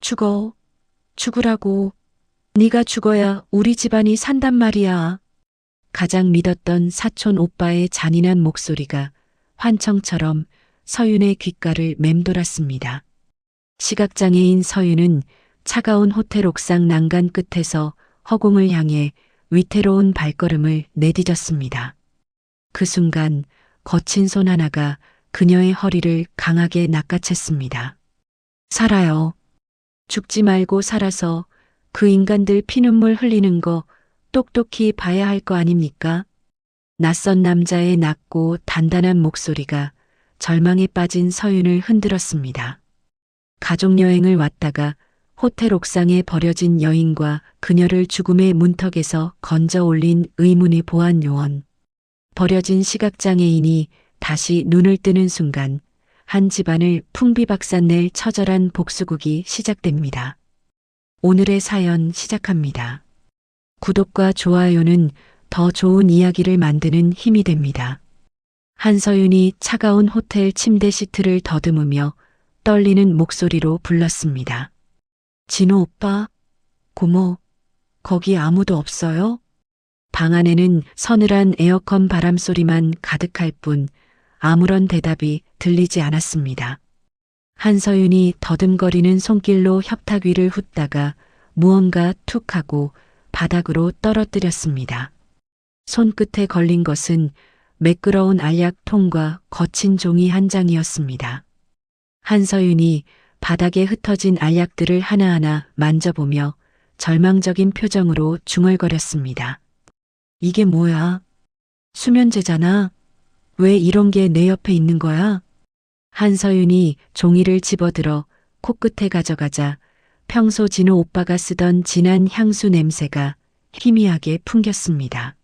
죽어. 죽으라고. 네가 죽어야 우리 집안이 산단 말이야. 가장 믿었던 사촌 오빠의 잔인한 목소리가 환청처럼 서윤의 귓가를 맴돌았습니다. 시각장애인 서윤은 차가운 호텔 옥상 난간 끝에서 허공을 향해 위태로운 발걸음을 내디뎠습니다. 그 순간 거친 손 하나가 그녀의 허리를 강하게 낚아챘습니다. 살아요. 죽지 말고 살아서 그 인간들 피눈물 흘리는 거 똑똑히 봐야 할 거 아닙니까? 낯선 남자의 낮고 단단한 목소리가 절망에 빠진 서윤을 흔들었습니다. 가족여행을 왔다가 호텔 옥상에 버려진 여인과 그녀를 죽음의 문턱에서 건져 올린 의문의 보안 요원. 버려진 시각장애인이 다시 눈을 뜨는 순간 한 집안을 풍비박산낼 처절한 복수극이 시작됩니다. 오늘의 사연 시작합니다. 구독과 좋아요는 더 좋은 이야기를 만드는 힘이 됩니다. 한서윤이 차가운 호텔 침대 시트를 더듬으며 떨리는 목소리로 불렀습니다. 진호 오빠, 고모, 거기 아무도 없어요? 방 안에는 서늘한 에어컨 바람 소리만 가득할 뿐 아무런 대답이 들리지 않았습니다. 한서윤이 더듬거리는 손길로 협탁 위를 훑다가 무언가 툭 하고 바닥으로 떨어뜨렸습니다. 손끝에 걸린 것은 매끄러운 알약통과 거친 종이 한 장이었습니다. 한서윤이 바닥에 흩어진 알약들을 하나하나 만져보며 절망적인 표정으로 중얼거렸습니다. 이게 뭐야? 수면제잖아. 왜 이런 게 내 옆에 있는 거야? 한서윤이 종이를 집어들어 코끝에 가져가자 평소 진호 오빠가 쓰던 진한 향수 냄새가 희미하게 풍겼습니다.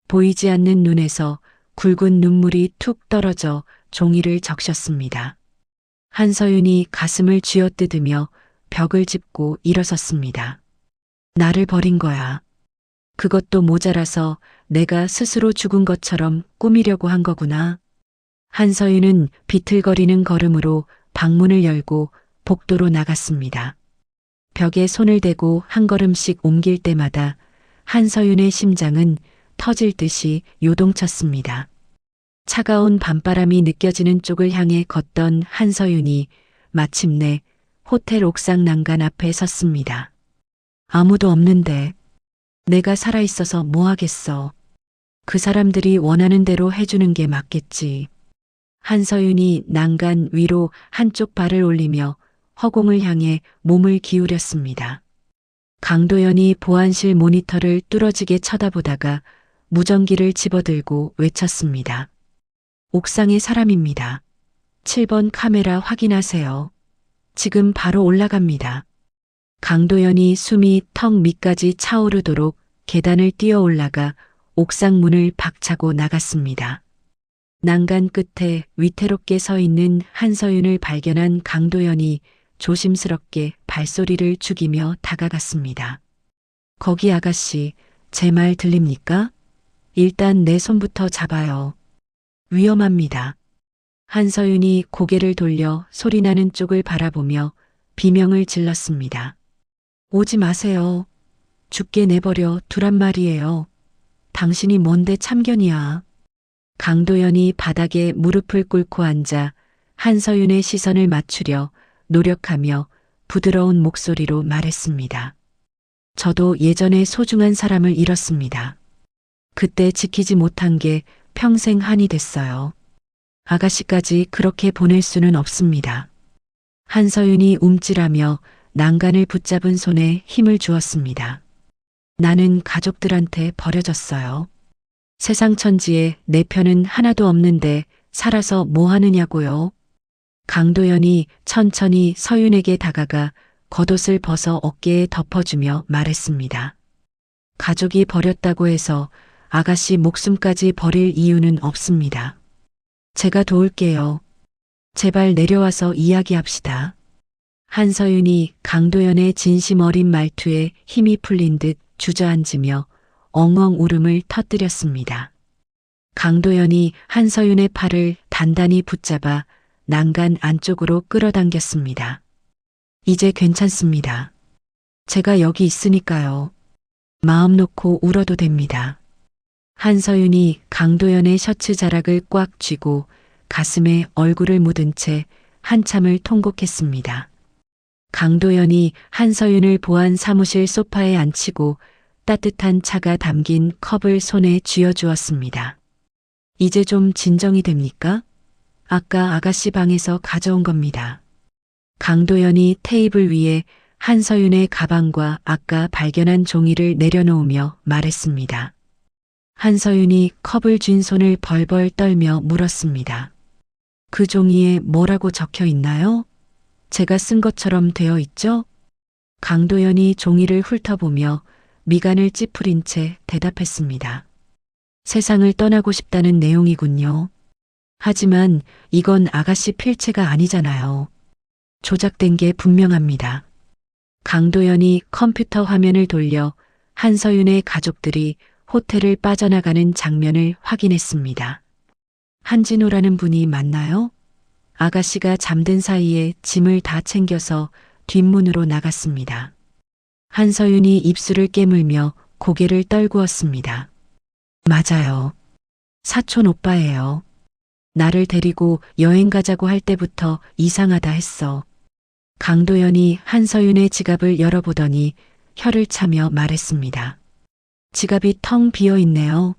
보이지 않는 눈에서 굵은 눈물이 툭 떨어져 종이를 적셨습니다. 한서윤이 가슴을 쥐어뜯으며 벽을 짚고 일어섰습니다. 나를 버린 거야. 그것도 모자라서 내가 스스로 죽은 것처럼 꾸미려고 한 거구나. 한서윤은 비틀거리는 걸음으로 방문을 열고 복도로 나갔습니다. 벽에 손을 대고 한 걸음씩 옮길 때마다 한서윤의 심장은 터질 듯이 요동쳤습니다. 차가운 밤바람이 느껴지는 쪽을 향해 걷던 한서윤이 마침내 호텔 옥상 난간 앞에 섰습니다. 아무도 없는데 내가 살아있어서 뭐 하겠어. 그 사람들이 원하는 대로 해주는 게 맞겠지. 한서윤이 난간 위로 한쪽 발을 올리며 허공을 향해 몸을 기울였습니다. 강도연이 보안실 모니터를 뚫어지게 쳐다보다가 무전기를 집어들고 외쳤습니다. 옥상에 사람입니다. 7번 카메라 확인하세요. 지금 바로 올라갑니다. 강도연이 숨이 턱 밑까지 차오르도록 계단을 뛰어 올라가 옥상 문을 박차고 나갔습니다. 난간 끝에 위태롭게 서 있는 한서윤을 발견한 강도연이 조심스럽게 발소리를 죽이며 다가갔습니다. 거기 아가씨, 제 말 들립니까? 일단 내 손부터 잡아요. 위험합니다. 한서윤이 고개를 돌려 소리나는 쪽을 바라보며 비명을 질렀습니다. 오지 마세요. 죽게 내버려 두란 말이에요. 당신이 뭔데 참견이야. 강도연이 바닥에 무릎을 꿇고 앉아 한서윤의 시선을 맞추려 노력하며 부드러운 목소리로 말했습니다. 저도 예전에 소중한 사람을 잃었습니다. 그때 지키지 못한 게 평생 한이 됐어요. 아가씨까지 그렇게 보낼 수는 없습니다. 한서윤이 움찔하며 난간을 붙잡은 손에 힘을 주었습니다. 나는 가족들한테 버려졌어요. 세상 천지에 내 편은 하나도 없는데 살아서 뭐 하느냐고요. 강도연이 천천히 서윤에게 다가가 겉옷을 벗어 어깨에 덮어주며 말했습니다. 가족이 버렸다고 해서 아가씨 목숨까지 버릴 이유는 없습니다. 제가 도울게요. 제발 내려와서 이야기합시다. 한서윤이 강도연의 진심 어린 말투에 힘이 풀린 듯 주저앉으며 엉엉 울음을 터뜨렸습니다. 강도연이 한서윤의 팔을 단단히 붙잡아 난간 안쪽으로 끌어당겼습니다. 이제 괜찮습니다. 제가 여기 있으니까요. 마음 놓고 울어도 됩니다. 한서윤이 강도연의 셔츠 자락을 꽉 쥐고 가슴에 얼굴을 묻은 채 한참을 통곡했습니다. 강도연이 한서윤을 보안 사무실 소파에 앉히고 따뜻한 차가 담긴 컵을 손에 쥐어주었습니다. 이제 좀 진정이 됩니까? 아까 아가씨 방에서 가져온 겁니다. 강도연이 테이블 위에 한서윤의 가방과 아까 발견한 종이를 내려놓으며 말했습니다. 한서윤이 컵을 쥔 손을 벌벌 떨며 물었습니다. 그 종이에 뭐라고 적혀 있나요? 제가 쓴 것처럼 되어 있죠? 강도연이 종이를 훑어보며 미간을 찌푸린 채 대답했습니다. 세상을 떠나고 싶다는 내용이군요. 하지만 이건 아가씨 필체가 아니잖아요. 조작된 게 분명합니다. 강도연이 컴퓨터 화면을 돌려 한서윤의 가족들이 호텔을 빠져나가는 장면을 확인했습니다. 한진호라는 분이 맞나요? 아가씨가 잠든 사이에 짐을 다 챙겨서 뒷문으로 나갔습니다. 한서윤이 입술을 깨물며 고개를 떨구었습니다. 맞아요. 사촌 오빠예요. 나를 데리고 여행 가자고 할 때부터 이상하다 했어. 강도연이 한서윤의 지갑을 열어보더니 혀를 차며 말했습니다. 지갑이 텅 비어 있네요.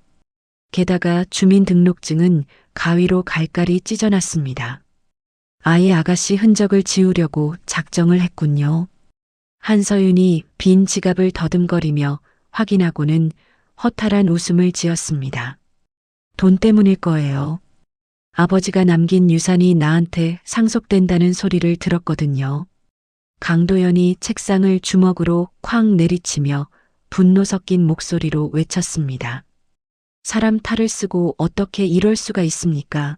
게다가 주민등록증은 가위로 갈갈이 찢어놨습니다. 아예 아가씨 흔적을 지우려고 작정을 했군요. 한서윤이 빈 지갑을 더듬거리며 확인하고는 허탈한 웃음을 지었습니다. 돈 때문일 거예요. 아버지가 남긴 유산이 나한테 상속된다는 소리를 들었거든요. 강도연이 책상을 주먹으로 쾅 내리치며 분노 섞인 목소리로 외쳤습니다. 사람 탈을 쓰고 어떻게 이럴 수가 있습니까?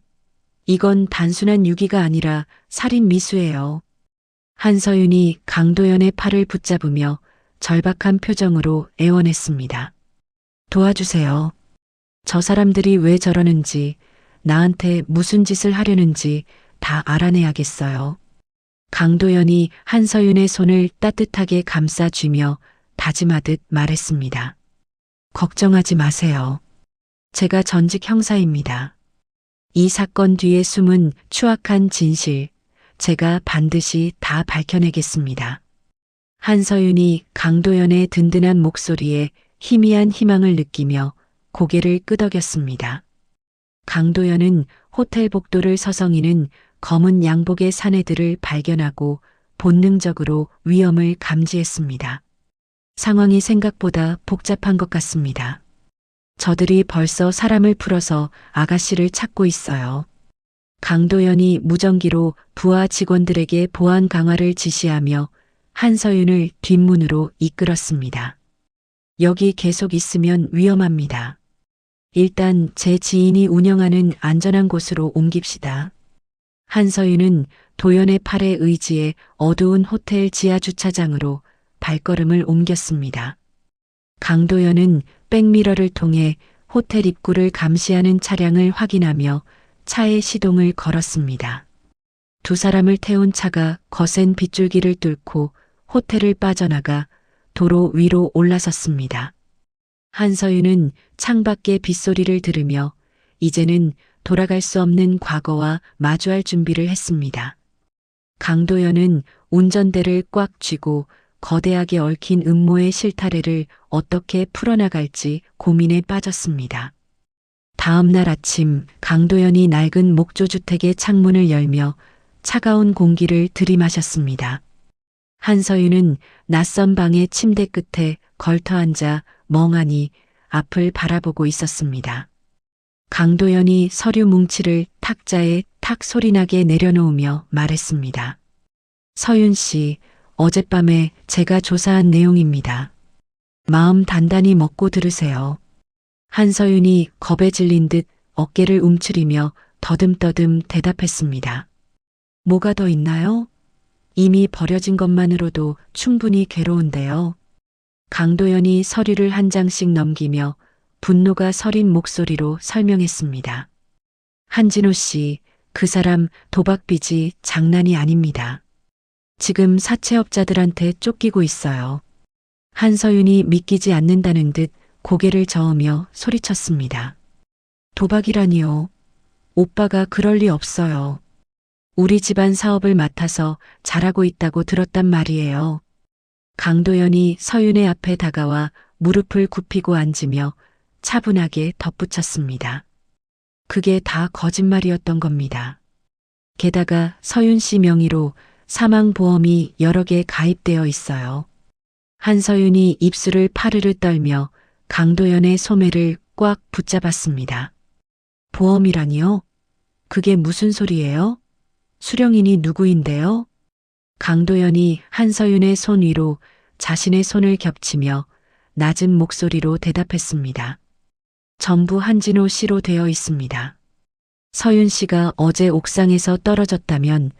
이건 단순한 유기가 아니라 살인 미수예요. 한서윤이 강도연의 팔을 붙잡으며 절박한 표정으로 애원했습니다. 도와주세요. 저 사람들이 왜 저러는지, 나한테 무슨 짓을 하려는지 다 알아내야겠어요. 강도연이 한서윤의 손을 따뜻하게 감싸쥐며 다짐하듯 말했습니다. 걱정하지 마세요. 제가 전직 형사입니다. 이 사건 뒤에 숨은 추악한 진실, 제가 반드시 다 밝혀내겠습니다. 한서윤이 강도연의 든든한 목소리에 희미한 희망을 느끼며 고개를 끄덕였습니다. 강도연은 호텔 복도를 서성이는 검은 양복의 사내들을 발견하고 본능적으로 위험을 감지했습니다. 상황이 생각보다 복잡한 것 같습니다. 저들이 벌써 사람을 풀어서 아가씨를 찾고 있어요. 강도연이 무전기로 부하 직원들에게 보안 강화를 지시하며 한서윤을 뒷문으로 이끌었습니다. 여기 계속 있으면 위험합니다. 일단 제 지인이 운영하는 안전한 곳으로 옮깁시다. 한서윤은 도연의 팔에 의지해 어두운 호텔 지하 주차장으로 발걸음을 옮겼습니다. 강도연은 백미러를 통해 호텔 입구를 감시하는 차량을 확인하며 차의 시동을 걸었습니다. 두 사람을 태운 차가 거센 빗줄기를 뚫고 호텔을 빠져나가 도로 위로 올라섰습니다. 한서윤은 창밖의 빗소리를 들으며 이제는 돌아갈 수 없는 과거와 마주할 준비를 했습니다. 강도연은 운전대를 꽉 쥐고 거대하게 얽힌 음모의 실타래를 어떻게 풀어나갈지 고민에 빠졌습니다. 다음 날 아침 강도연이 낡은 목조주택의 창문을 열며 차가운 공기를 들이마셨습니다. 한서윤은 낯선 방의 침대 끝에 걸터앉아 멍하니 앞을 바라보고 있었습니다. 강도연이 서류 뭉치를 탁자에 탁 소리나게 내려놓으며 말했습니다. 서윤 씨, 어젯밤에 제가 조사한 내용입니다. 마음 단단히 먹고 들으세요. 한서윤이 겁에 질린 듯 어깨를 움츠리며 더듬더듬 대답했습니다. 뭐가 더 있나요? 이미 버려진 것만으로도 충분히 괴로운데요. 강도연이 서류를 한 장씩 넘기며 분노가 서린 목소리로 설명했습니다. 한진호 씨, 그 사람 도박빚이 장난이 아닙니다. 지금 사채업자들한테 쫓기고 있어요. 한서윤이 믿기지 않는다는 듯 고개를 저으며 소리쳤습니다. 도박이라니요. 오빠가 그럴 리 없어요. 우리 집안 사업을 맡아서 잘하고 있다고 들었단 말이에요. 강도연이 서윤의 앞에 다가와 무릎을 굽히고 앉으며 차분하게 덧붙였습니다. 그게 다 거짓말이었던 겁니다. 게다가 서윤 씨 명의로 사망보험이 여러 개 가입되어 있어요. 한서윤이 입술을 파르르 떨며 강도연의 소매를 꽉 붙잡았습니다. 보험이라니요? 그게 무슨 소리예요? 수령인이 누구인데요? 강도연이 한서윤의 손 위로 자신의 손을 겹치며 낮은 목소리로 대답했습니다. 전부 한진호 씨로 되어 있습니다. 서윤 씨가 어제 옥상에서 떨어졌다면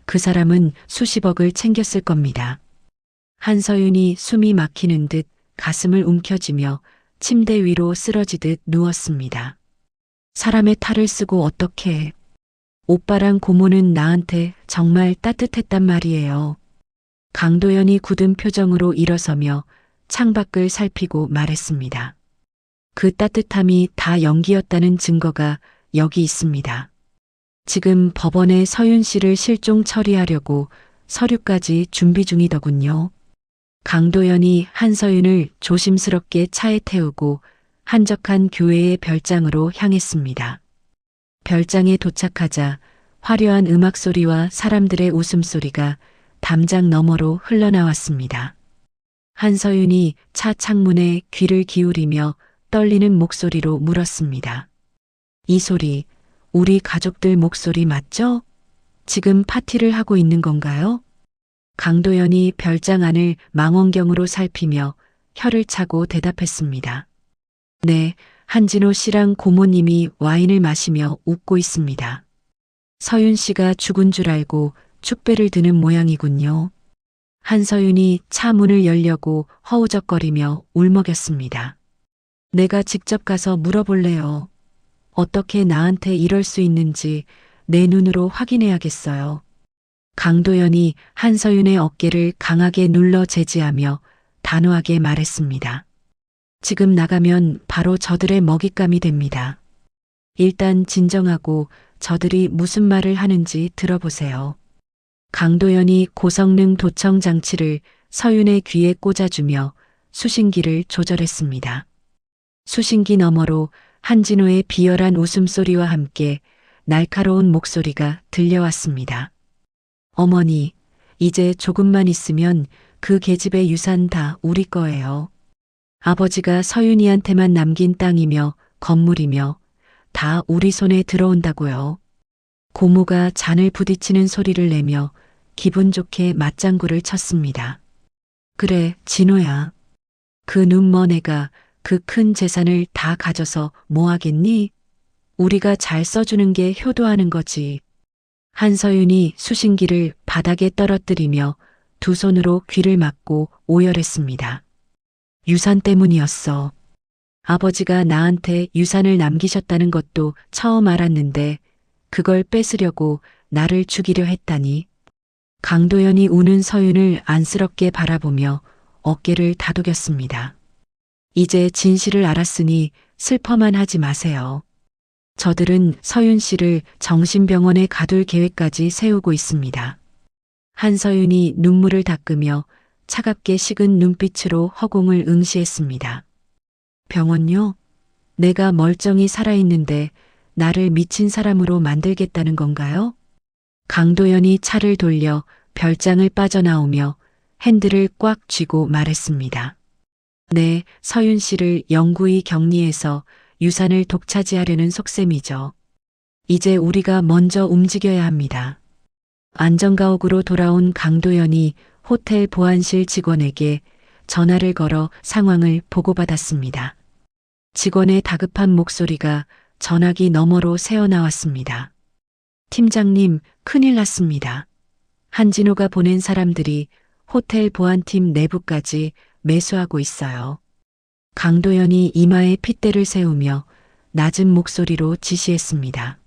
그 사람은 수십억을 챙겼을 겁니다. 한서윤이 숨이 막히는 듯 가슴을 움켜쥐며 침대 위로 쓰러지듯 누웠습니다. 사람의 탈을 쓰고 어떻게 오빠랑 고모는 나한테 정말 따뜻했단 말이에요. 강도연이 굳은 표정으로 일어서며 창밖을 살피고 말했습니다. 그 따뜻함이 다 연기였다는 증거가 여기 있습니다. 지금 법원에 서윤 씨를 실종 처리하려고 서류까지 준비 중이더군요. 강도연이 한서윤을 조심스럽게 차에 태우고 한적한 교회의 별장으로 향했습니다. 별장에 도착하자 화려한 음악 소리와 사람들의 웃음소리가 담장 너머로 흘러나왔습니다. 한서윤이 차 창문에 귀를 기울이며 떨리는 목소리로 물었습니다. 이 소리, 우리 가족들 목소리 맞죠? 지금 파티를 하고 있는 건가요? 강도연이 별장 안을 망원경으로 살피며 혀를 차고 대답했습니다. 네, 한진호 씨랑 고모님이 와인을 마시며 웃고 있습니다. 서윤 씨가 죽은 줄 알고 축배를 드는 모양이군요. 한서윤이 차 문을 열려고 허우적거리며 울먹였습니다. 내가 직접 가서 물어볼래요. 어떻게 나한테 이럴 수 있는지 내 눈으로 확인해야겠어요. 강도연이 한서윤의 어깨를 강하게 눌러 제지하며 단호하게 말했습니다. 지금 나가면 바로 저들의 먹잇감이 됩니다. 일단 진정하고 저들이 무슨 말을 하는지 들어보세요. 강도연이 고성능 도청 장치를 서윤의 귀에 꽂아주며 수신기를 조절했습니다. 수신기 너머로 한진호의 비열한 웃음소리와 함께 날카로운 목소리가 들려왔습니다. 어머니, 이제 조금만 있으면 그 계집의 유산 다 우리 거예요. 아버지가 서윤이한테만 남긴 땅이며 건물이며 다 우리 손에 들어온다고요. 고모가 잔을 부딪히는 소리를 내며 기분 좋게 맞장구를 쳤습니다. 그래, 진호야. 그 눈먼 애가 그 큰 재산을 다 가져서 뭐 하겠니? 우리가 잘 써주는 게 효도하는 거지. 한서윤이 수신기를 바닥에 떨어뜨리며 두 손으로 귀를 막고 오열했습니다. 유산 때문이었어. 아버지가 나한테 유산을 남기셨다는 것도 처음 알았는데 그걸 뺏으려고 나를 죽이려 했다니. 강도연이 우는 서윤을 안쓰럽게 바라보며 어깨를 다독였습니다. 이제 진실을 알았으니 슬퍼만 하지 마세요. 저들은 서윤 씨를 정신병원에 가둘 계획까지 세우고 있습니다. 한서윤이 눈물을 닦으며 차갑게 식은 눈빛으로 허공을 응시했습니다. 병원요? 내가 멀쩡히 살아있는데 나를 미친 사람으로 만들겠다는 건가요? 강도연이 차를 돌려 별장을 빠져나오며 핸들을 꽉 쥐고 말했습니다. 네, 서윤 씨를 영구히 격리해서 유산을 독차지하려는 속셈이죠. 이제 우리가 먼저 움직여야 합니다. 안전가옥으로 돌아온 강도연이 호텔 보안실 직원에게 전화를 걸어 상황을 보고받았습니다. 직원의 다급한 목소리가 전화기 너머로 새어나왔습니다. 팀장님, 큰일 났습니다. 한진호가 보낸 사람들이 호텔 보안팀 내부까지 매수하고 있어요. 강도연이 이마에 핏대를 세우며 낮은 목소리로 지시했습니다.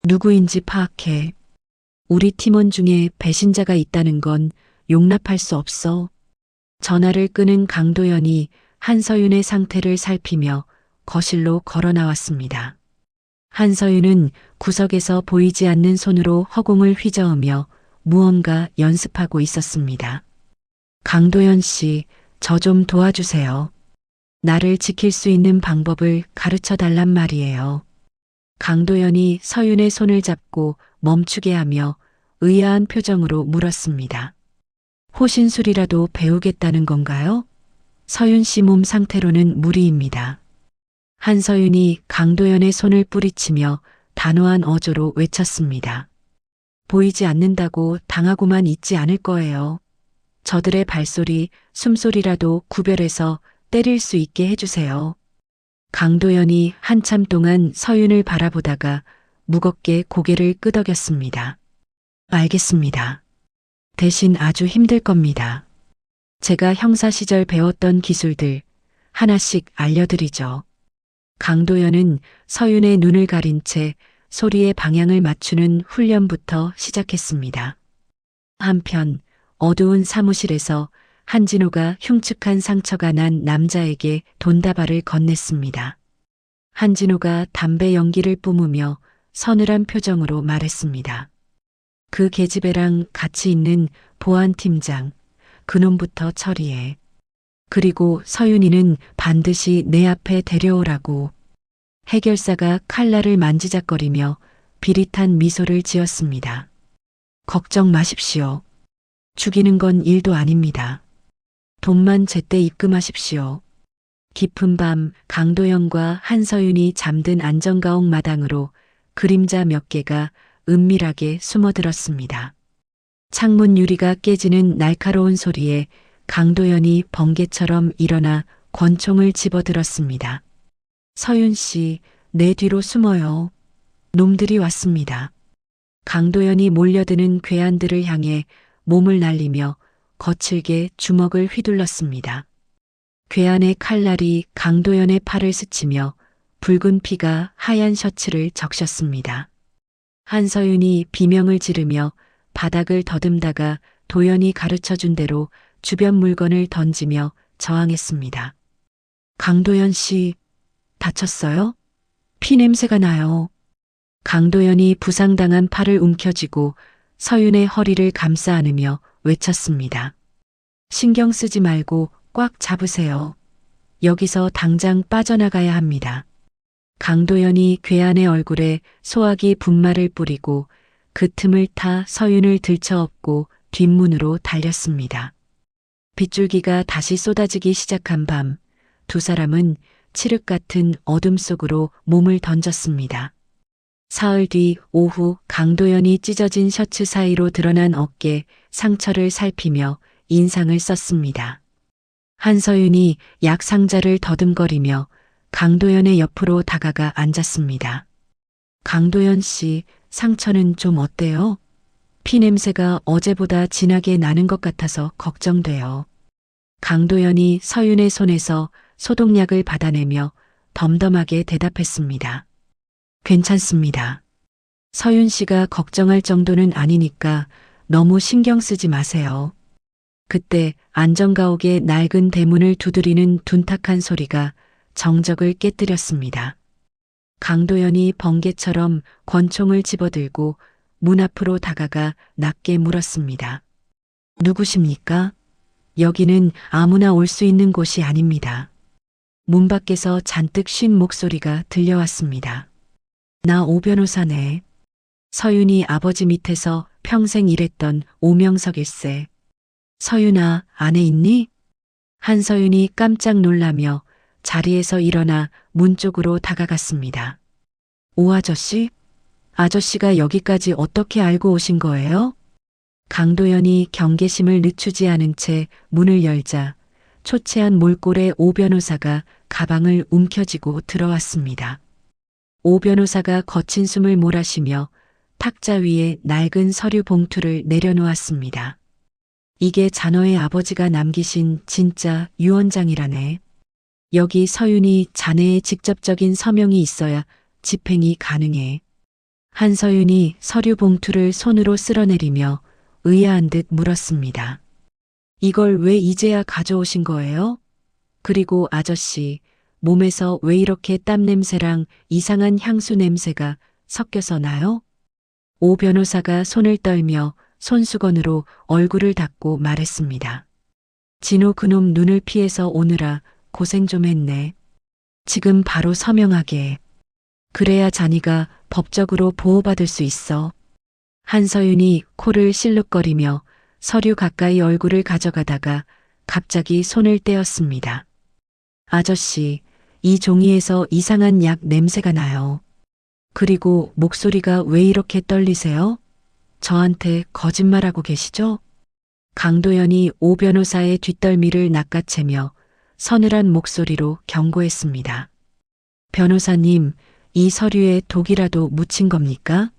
누구인지 파악해. 우리 팀원 중에 배신자가 있다는 건 용납할 수 없어. 전화를 끄는 강도연이 한서윤의 상태를 살피며 거실로 걸어 나왔습니다. 한서윤은 구석에서 보이지 않는 손으로 허공을 휘저으며 무언가 연습하고 있었습니다. 강도연 씨, 저 좀 도와주세요. 나를 지킬 수 있는 방법을 가르쳐 달란 말이에요. 강도연이 서윤의 손을 잡고 멈추게 하며 의아한 표정으로 물었습니다. 호신술이라도 배우겠다는 건가요? 서윤 씨 몸 상태로는 무리입니다. 한서윤이 강도연의 손을 뿌리치며 단호한 어조로 외쳤습니다. 보이지 않는다고 당하고만 있지 않을 거예요. 저들의 발소리, 숨소리라도 구별해서 때릴 수 있게 해주세요. 강도연이 한참 동안 서윤을 바라보다가 무겁게 고개를 끄덕였습니다. 알겠습니다. 대신 아주 힘들 겁니다. 제가 형사 시절 배웠던 기술들 하나씩 알려드리죠. 강도연은 서윤의 눈을 가린 채 소리의 방향을 맞추는 훈련부터 시작했습니다. 한편 어두운 사무실에서 한진호가 흉측한 상처가 난 남자에게 돈다발을 건넸습니다. 한진호가 담배 연기를 뿜으며 서늘한 표정으로 말했습니다. 그 계집애랑 같이 있는 보안팀장, 그놈부터 처리해. 그리고 서윤이는 반드시 내 앞에 데려오라고. 해결사가 칼날을 만지작거리며 비릿한 미소를 지었습니다. 걱정 마십시오. 죽이는 건 일도 아닙니다. 돈만 제때 입금하십시오. 깊은 밤 강도연과 한서윤이 잠든 안정가옥 마당으로 그림자 몇 개가 은밀하게 숨어들었습니다. 창문 유리가 깨지는 날카로운 소리에 강도연이 번개처럼 일어나 권총을 집어들었습니다. 서윤 씨, 내 뒤로 숨어요. 놈들이 왔습니다. 강도연이 몰려드는 괴한들을 향해 몸을 날리며 거칠게 주먹을 휘둘렀습니다. 괴한의 칼날이 강도연의 팔을 스치며 붉은 피가 하얀 셔츠를 적셨습니다. 한서윤이 비명을 지르며 바닥을 더듬다가 도연이 가르쳐준 대로 주변 물건을 던지며 저항했습니다. 강도연 씨, 다쳤어요? 피 냄새가 나요. 강도연이 부상당한 팔을 움켜쥐고 서윤의 허리를 감싸 안으며 외쳤습니다. 신경 쓰지 말고 꽉 잡으세요. 여기서 당장 빠져나가야 합니다. 강도연이 괴한의 얼굴에 소화기 분말을 뿌리고 그 틈을 타 서윤을 들쳐업고 뒷문으로 달렸습니다. 빗줄기가 다시 쏟아지기 시작한 밤, 두 사람은 칠흑 같은 어둠 속으로 몸을 던졌습니다. 사흘 뒤 오후 강도연이 찢어진 셔츠 사이로 드러난 어깨 상처를 살피며 인상을 썼습니다. 한서윤이 약 상자를 더듬거리며 강도연의 옆으로 다가가 앉았습니다. 강도연 씨, 상처는 좀 어때요? 피 냄새가 어제보다 진하게 나는 것 같아서 걱정돼요. 강도연이 서윤의 손에서 소독약을 받아내며 덤덤하게 대답했습니다. 괜찮습니다. 서윤 씨가 걱정할 정도는 아니니까 너무 신경 쓰지 마세요. 그때 안정가옥의 낡은 대문을 두드리는 둔탁한 소리가 정적을 깨뜨렸습니다. 강도연이 번개처럼 권총을 집어들고 문 앞으로 다가가 낮게 물었습니다. 누구십니까? 여기는 아무나 올 수 있는 곳이 아닙니다. 문 밖에서 잔뜩 쉰 목소리가 들려왔습니다. 나 오 변호사네. 서윤이 아버지 밑에서 평생 일했던 오명석일세. 서윤아, 안에 있니? 한서윤이 깜짝 놀라며 자리에서 일어나 문 쪽으로 다가갔습니다. 오 아저씨? 아저씨가 여기까지 어떻게 알고 오신 거예요? 강도연이 경계심을 늦추지 않은 채 문을 열자 초췌한 몰골의 오 변호사가 가방을 움켜쥐고 들어왔습니다. 오 변호사가 거친 숨을 몰아쉬며 탁자 위에 낡은 서류 봉투를 내려놓았습니다. 이게 자너의 아버지가 남기신 진짜 유언장이라네. 여기 서윤이 자네의 직접적인 서명이 있어야 집행이 가능해. 한서윤이 서류 봉투를 손으로 쓸어내리며 의아한 듯 물었습니다. 이걸 왜 이제야 가져오신 거예요? 그리고 아저씨, 몸에서 왜 이렇게 땀 냄새랑 이상한 향수 냄새가 섞여서 나요? 오 변호사가 손을 떨며 손수건으로 얼굴을 닦고 말했습니다. 진호 그놈 눈을 피해서 오느라 고생 좀 했네. 지금 바로 서명하게. 그래야 자니가 법적으로 보호받을 수 있어. 한서윤이 코를 실룩거리며 서류 가까이 얼굴을 가져가다가 갑자기 손을 떼었습니다. 아저씨, 이 종이에서 이상한 약 냄새가 나요. 그리고 목소리가 왜 이렇게 떨리세요? 저한테 거짓말하고 계시죠? 강도연이 오 변호사의 뒷덜미를 낚아채며 서늘한 목소리로 경고했습니다. 변호사님, 이 서류에 독이라도 묻힌 겁니까?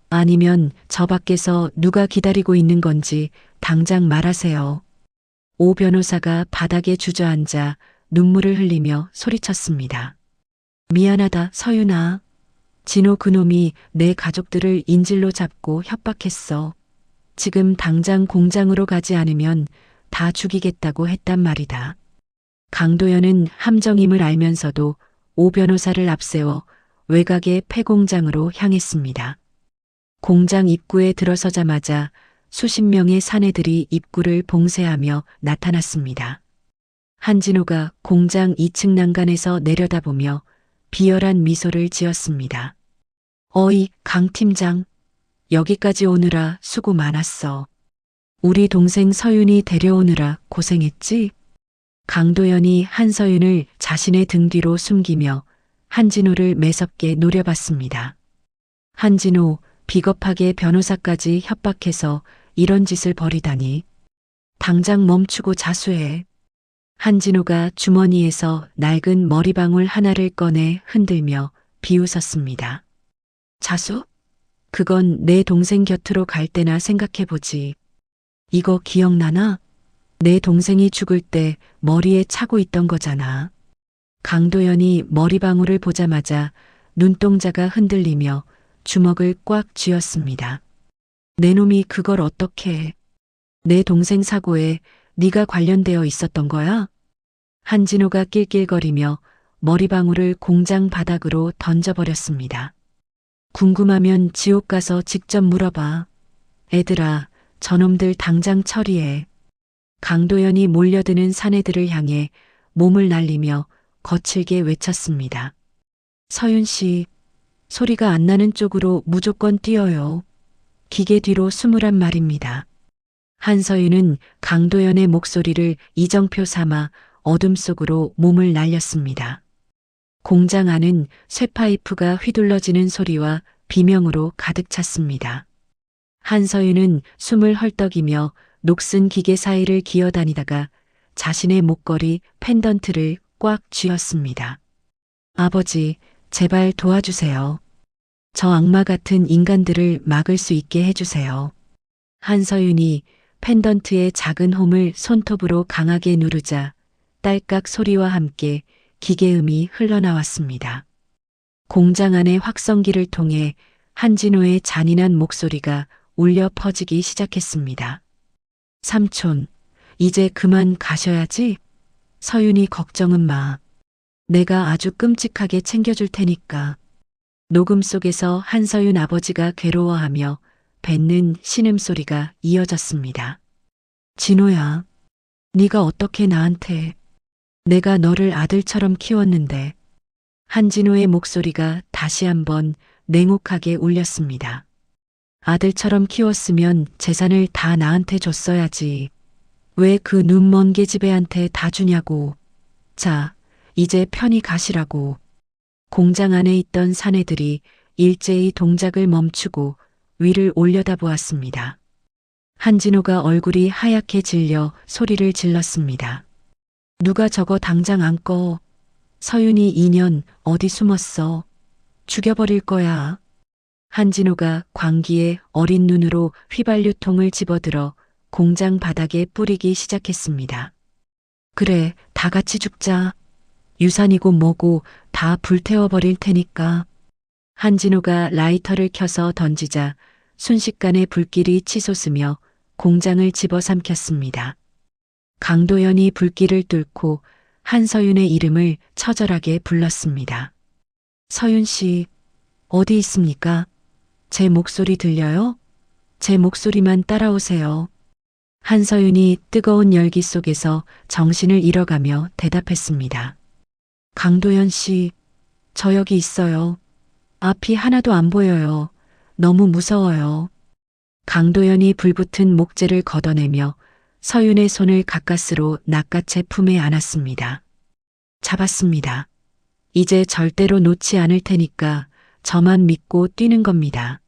아니면 저 밖에서 누가 기다리고 있는 건지 당장 말하세요. 오 변호사가 바닥에 주저앉아 눈물을 흘리며 소리쳤습니다. 미안하다, 서윤아. 진호 그놈이 내 가족들을 인질로 잡고 협박했어. 지금 당장 공장으로 가지 않으면 다 죽이겠다고 했단 말이다. 강도연은 함정임을 알면서도 오 변호사를 앞세워 외곽의 폐공장으로 향했습니다. 공장 입구에 들어서자마자 수십 명의 사내들이 입구를 봉쇄하며 나타났습니다. 한진호가 공장 2층 난간에서 내려다보며 비열한 미소를 지었습니다. 어이, 강 팀장. 여기까지 오느라 수고 많았어. 우리 동생 서윤이 데려오느라 고생했지? 강도연이 한서윤을 자신의 등 뒤로 숨기며 한진호를 매섭게 노려봤습니다. 한진호, 비겁하게 변호사까지 협박해서 이런 짓을 벌이다니. 당장 멈추고 자수해. 한진호가 주머니에서 낡은 머리방울 하나를 꺼내 흔들며 비웃었습니다. 자수? 그건 내 동생 곁으로 갈 때나 생각해보지. 이거 기억나나? 내 동생이 죽을 때 머리에 차고 있던 거잖아. 강도연이 머리방울을 보자마자 눈동자가 흔들리며 주먹을 꽉 쥐었습니다. 내 놈이 그걸 어떻게 해? 내 동생 사고에 네가 관련되어 있었던 거야? 한진호가 낄낄거리며 머리방울을 공장 바닥으로 던져버렸습니다. 궁금하면 지옥 가서 직접 물어봐. 애들아, 저놈들 당장 처리해. 강도연이 몰려드는 사내들을 향해 몸을 날리며 거칠게 외쳤습니다. 서윤 씨, 소리가 안 나는 쪽으로 무조건 뛰어요. 기계 뒤로 숨으란 말입니다. 한서윤은 강도연의 목소리를 이정표 삼아 어둠 속으로 몸을 날렸습니다. 공장 안은 쇠파이프가 휘둘러지는 소리와 비명으로 가득 찼습니다. 한서윤은 숨을 헐떡이며 녹슨 기계 사이를 기어다니다가 자신의 목걸이 펜던트를 꽉 쥐었습니다. 아버지, 제발 도와주세요. 저 악마 같은 인간들을 막을 수 있게 해주세요. 한서윤이 펜던트의 작은 홈을 손톱으로 강하게 누르자 딸깍 소리와 함께 기계음이 흘러나왔습니다. 공장 안의 확성기를 통해 한진호의 잔인한 목소리가 울려 퍼지기 시작했습니다. 삼촌, 이제 그만 가셔야지. 서윤이 걱정은 마. 내가 아주 끔찍하게 챙겨줄 테니까. 녹음 속에서 한서윤 아버지가 괴로워하며 뱉는 신음소리가 이어졌습니다. 진호야, 네가 어떻게 나한테. 내가 너를 아들처럼 키웠는데. 한진호의 목소리가 다시 한번 냉혹하게 울렸습니다. 아들처럼 키웠으면 재산을 다 나한테 줬어야지. 왜 그 눈먼 계집애한테 다 주냐고. 자, 이제 편히 가시라고. 공장 안에 있던 사내들이 일제히 동작을 멈추고 위를 올려다보았습니다. 한진호가 얼굴이 하얗게 질려 소리를 질렀습니다. 누가 저거 당장 안 꺼. 서윤이 2년 어디 숨었어. 죽여버릴 거야. 한진호가 광기에 어린 눈으로 휘발유통을 집어들어 공장 바닥에 뿌리기 시작했습니다. 그래, 다 같이 죽자. 유산이고 뭐고 다 불태워버릴 테니까. 한진호가 라이터를 켜서 던지자 순식간에 불길이 치솟으며 공장을 집어삼켰습니다. 강도연이 불길을 뚫고 한서윤의 이름을 처절하게 불렀습니다. 서윤 씨, 어디 있습니까? 제 목소리 들려요? 제 목소리만 따라오세요. 한서윤이 뜨거운 열기 속에서 정신을 잃어가며 대답했습니다. 강도연 씨, 저 여기 있어요. 앞이 하나도 안 보여요. 너무 무서워요. 강도연이 불붙은 목재를 걷어내며 서윤의 손을 가까스로 낚아채 품에 안았습니다. 잡았습니다. 이제 절대로 놓지 않을 테니까 저만 믿고 뛰는 겁니다.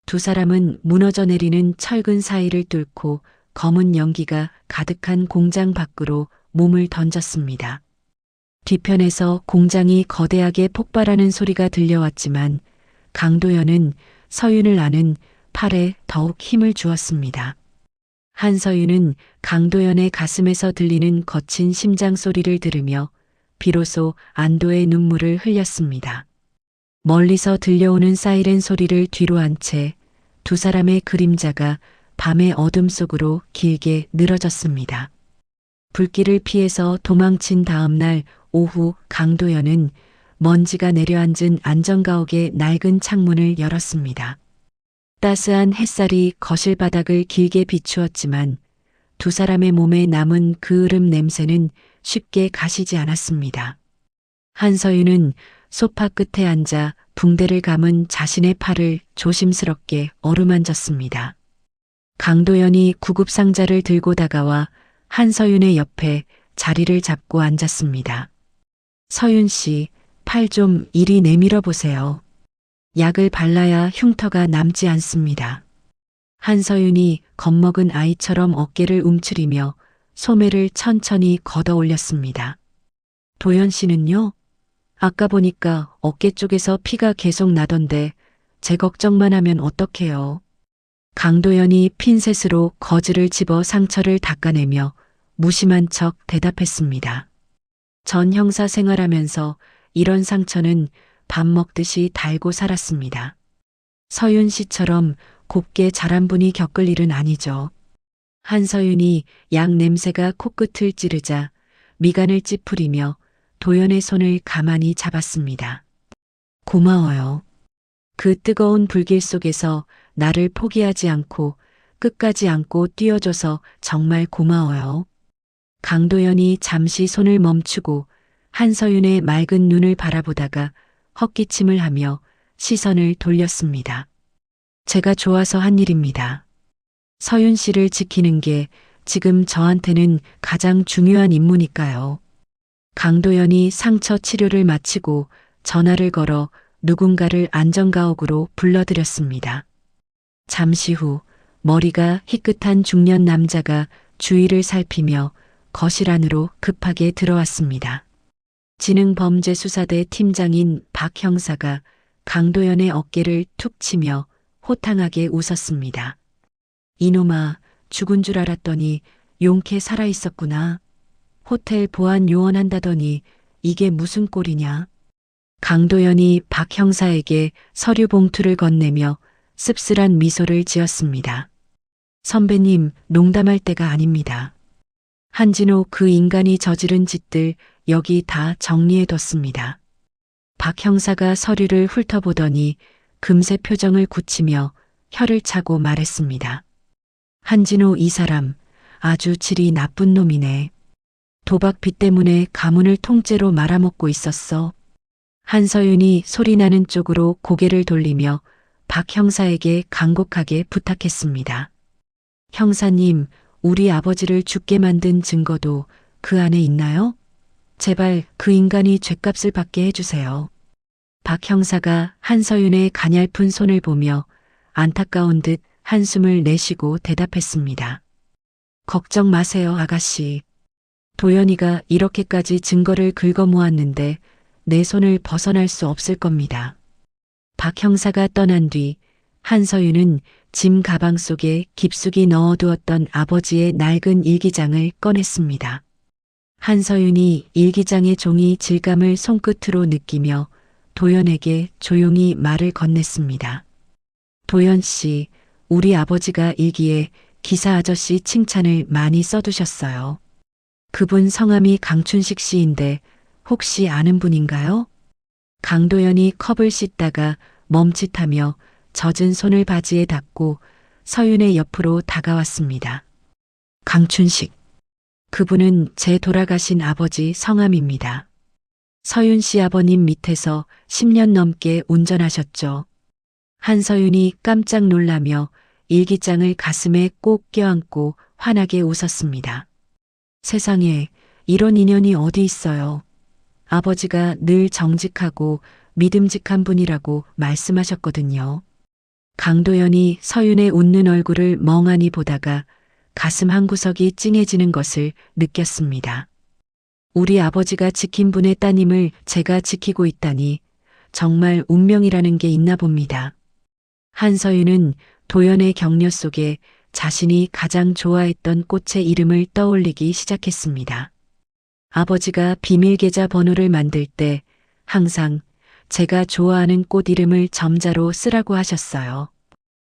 두 사람은 무너져 내리는 철근 사이를 뚫고 검은 연기가 가득한 공장 밖으로 몸을 던졌습니다. 뒤편에서 공장이 거대하게 폭발하는 소리가 들려왔지만 강도연은 서윤을 아는 팔에 더욱 힘을 주었습니다. 한서윤은 강도연의 가슴에서 들리는 거친 심장 소리를 들으며 비로소 안도의 눈물을 흘렸습니다. 멀리서 들려오는 사이렌 소리를 뒤로 한 채 두 사람의 그림자가 밤의 어둠 속으로 길게 늘어졌습니다. 불길을 피해서 도망친 다음 날 오후 강도연은 먼지가 내려앉은 안전가옥의 낡은 창문을 열었습니다. 따스한 햇살이 거실 바닥을 길게 비추었지만 두 사람의 몸에 남은 그을음 냄새는 쉽게 가시지 않았습니다. 한서윤은 소파 끝에 앉아 붕대를 감은 자신의 팔을 조심스럽게 어루만졌습니다. 강도연이 구급상자를 들고 다가와 한서윤의 옆에 자리를 잡고 앉았습니다. 서윤 씨, 팔 좀 이리 내밀어 보세요. 약을 발라야 흉터가 남지 않습니다. 한서윤이 겁먹은 아이처럼 어깨를 움츠리며 소매를 천천히 걷어 올렸습니다. 도연 씨는요? 아까 보니까 어깨 쪽에서 피가 계속 나던데 제 걱정만 하면 어떡해요? 강도연이 핀셋으로 거즈를 집어 상처를 닦아내며 무심한 척 대답했습니다. 전 형사 생활하면서 이런 상처는 밥 먹듯이 달고 살았습니다. 서윤 씨처럼 곱게 자란 분이 겪을 일은 아니죠. 한서윤이 약 냄새가 코끝을 찌르자 미간을 찌푸리며 도연의 손을 가만히 잡았습니다. 고마워요. 그 뜨거운 불길 속에서 나를 포기하지 않고 끝까지 안고 뛰어줘서 정말 고마워요. 강도연이 잠시 손을 멈추고 한서윤의 맑은 눈을 바라보다가 헛기침을 하며 시선을 돌렸습니다. 제가 좋아서 한 일입니다. 서윤 씨를 지키는 게 지금 저한테는 가장 중요한 임무니까요. 강도연이 상처 치료를 마치고 전화를 걸어 누군가를 안전가옥으로 불러들였습니다. 잠시 후 머리가 희끗한 중년 남자가 주위를 살피며 거실 안으로 급하게 들어왔습니다. 지능범죄수사대 팀장인 박 형사가 강도연의 어깨를 툭 치며 호탕하게 웃었습니다. 이놈아, 죽은 줄 알았더니 용케 살아있었구나. 호텔 보안 요원한다더니 이게 무슨 꼴이냐. 강도연이 박 형사에게 서류 봉투를 건네며 씁쓸한 미소를 지었습니다. 선배님, 농담할 때가 아닙니다. 한진호 그 인간이 저지른 짓들 여기 다 정리해뒀습니다. 박 형사가 서류를 훑어보더니 금세 표정을 굳히며 혀를 차고 말했습니다. 한진호 이 사람 아주 질이 나쁜 놈이네. 도박 빚 때문에 가문을 통째로 말아먹고 있었어. 한서윤이 소리나는 쪽으로 고개를 돌리며 박 형사에게 간곡하게 부탁했습니다. 형사님, 우리 아버지를 죽게 만든 증거도 그 안에 있나요? 제발 그 인간이 죗값을 받게 해주세요. 박 형사가 한서윤의 가냘픈 손을 보며 안타까운 듯 한숨을 내쉬고 대답했습니다. 걱정 마세요, 아가씨. 도연이가 이렇게까지 증거를 긁어모았는데 내 손을 벗어날 수 없을 겁니다. 박 형사가 떠난 뒤 한서윤은 짐 가방 속에 깊숙이 넣어두었던 아버지의 낡은 일기장을 꺼냈습니다. 한서윤이 일기장의 종이 질감을 손끝으로 느끼며 도연에게 조용히 말을 건넸습니다. 도연 씨, 우리 아버지가 일기에 기사 아저씨 칭찬을 많이 써두셨어요. 그분 성함이 강춘식 씨인데 혹시 아는 분인가요? 강도연이 컵을 씻다가 멈칫하며 젖은 손을 바지에 닦고 서윤의 옆으로 다가왔습니다. 강춘식. 그분은 제 돌아가신 아버지 성함입니다. 서윤 씨 아버님 밑에서 10년 넘게 운전하셨죠. 한서윤이 깜짝 놀라며 일기장을 가슴에 꼭 껴안고 환하게 웃었습니다. 세상에 이런 인연이 어디 있어요. 아버지가 늘 정직하고 믿음직한 분이라고 말씀하셨거든요. 강도연이 서윤의 웃는 얼굴을 멍하니 보다가 가슴 한구석이 찡해지는 것을 느꼈습니다. 우리 아버지가 지킨 분의 따님을 제가 지키고 있다니 정말 운명이라는 게 있나 봅니다. 한서윤은 도연의 격려 속에 자신이 가장 좋아했던 꽃의 이름을 떠올리기 시작했습니다. 아버지가 비밀 계좌 번호를 만들 때 항상 제가 좋아하는 꽃 이름을 점자로 쓰라고 하셨어요.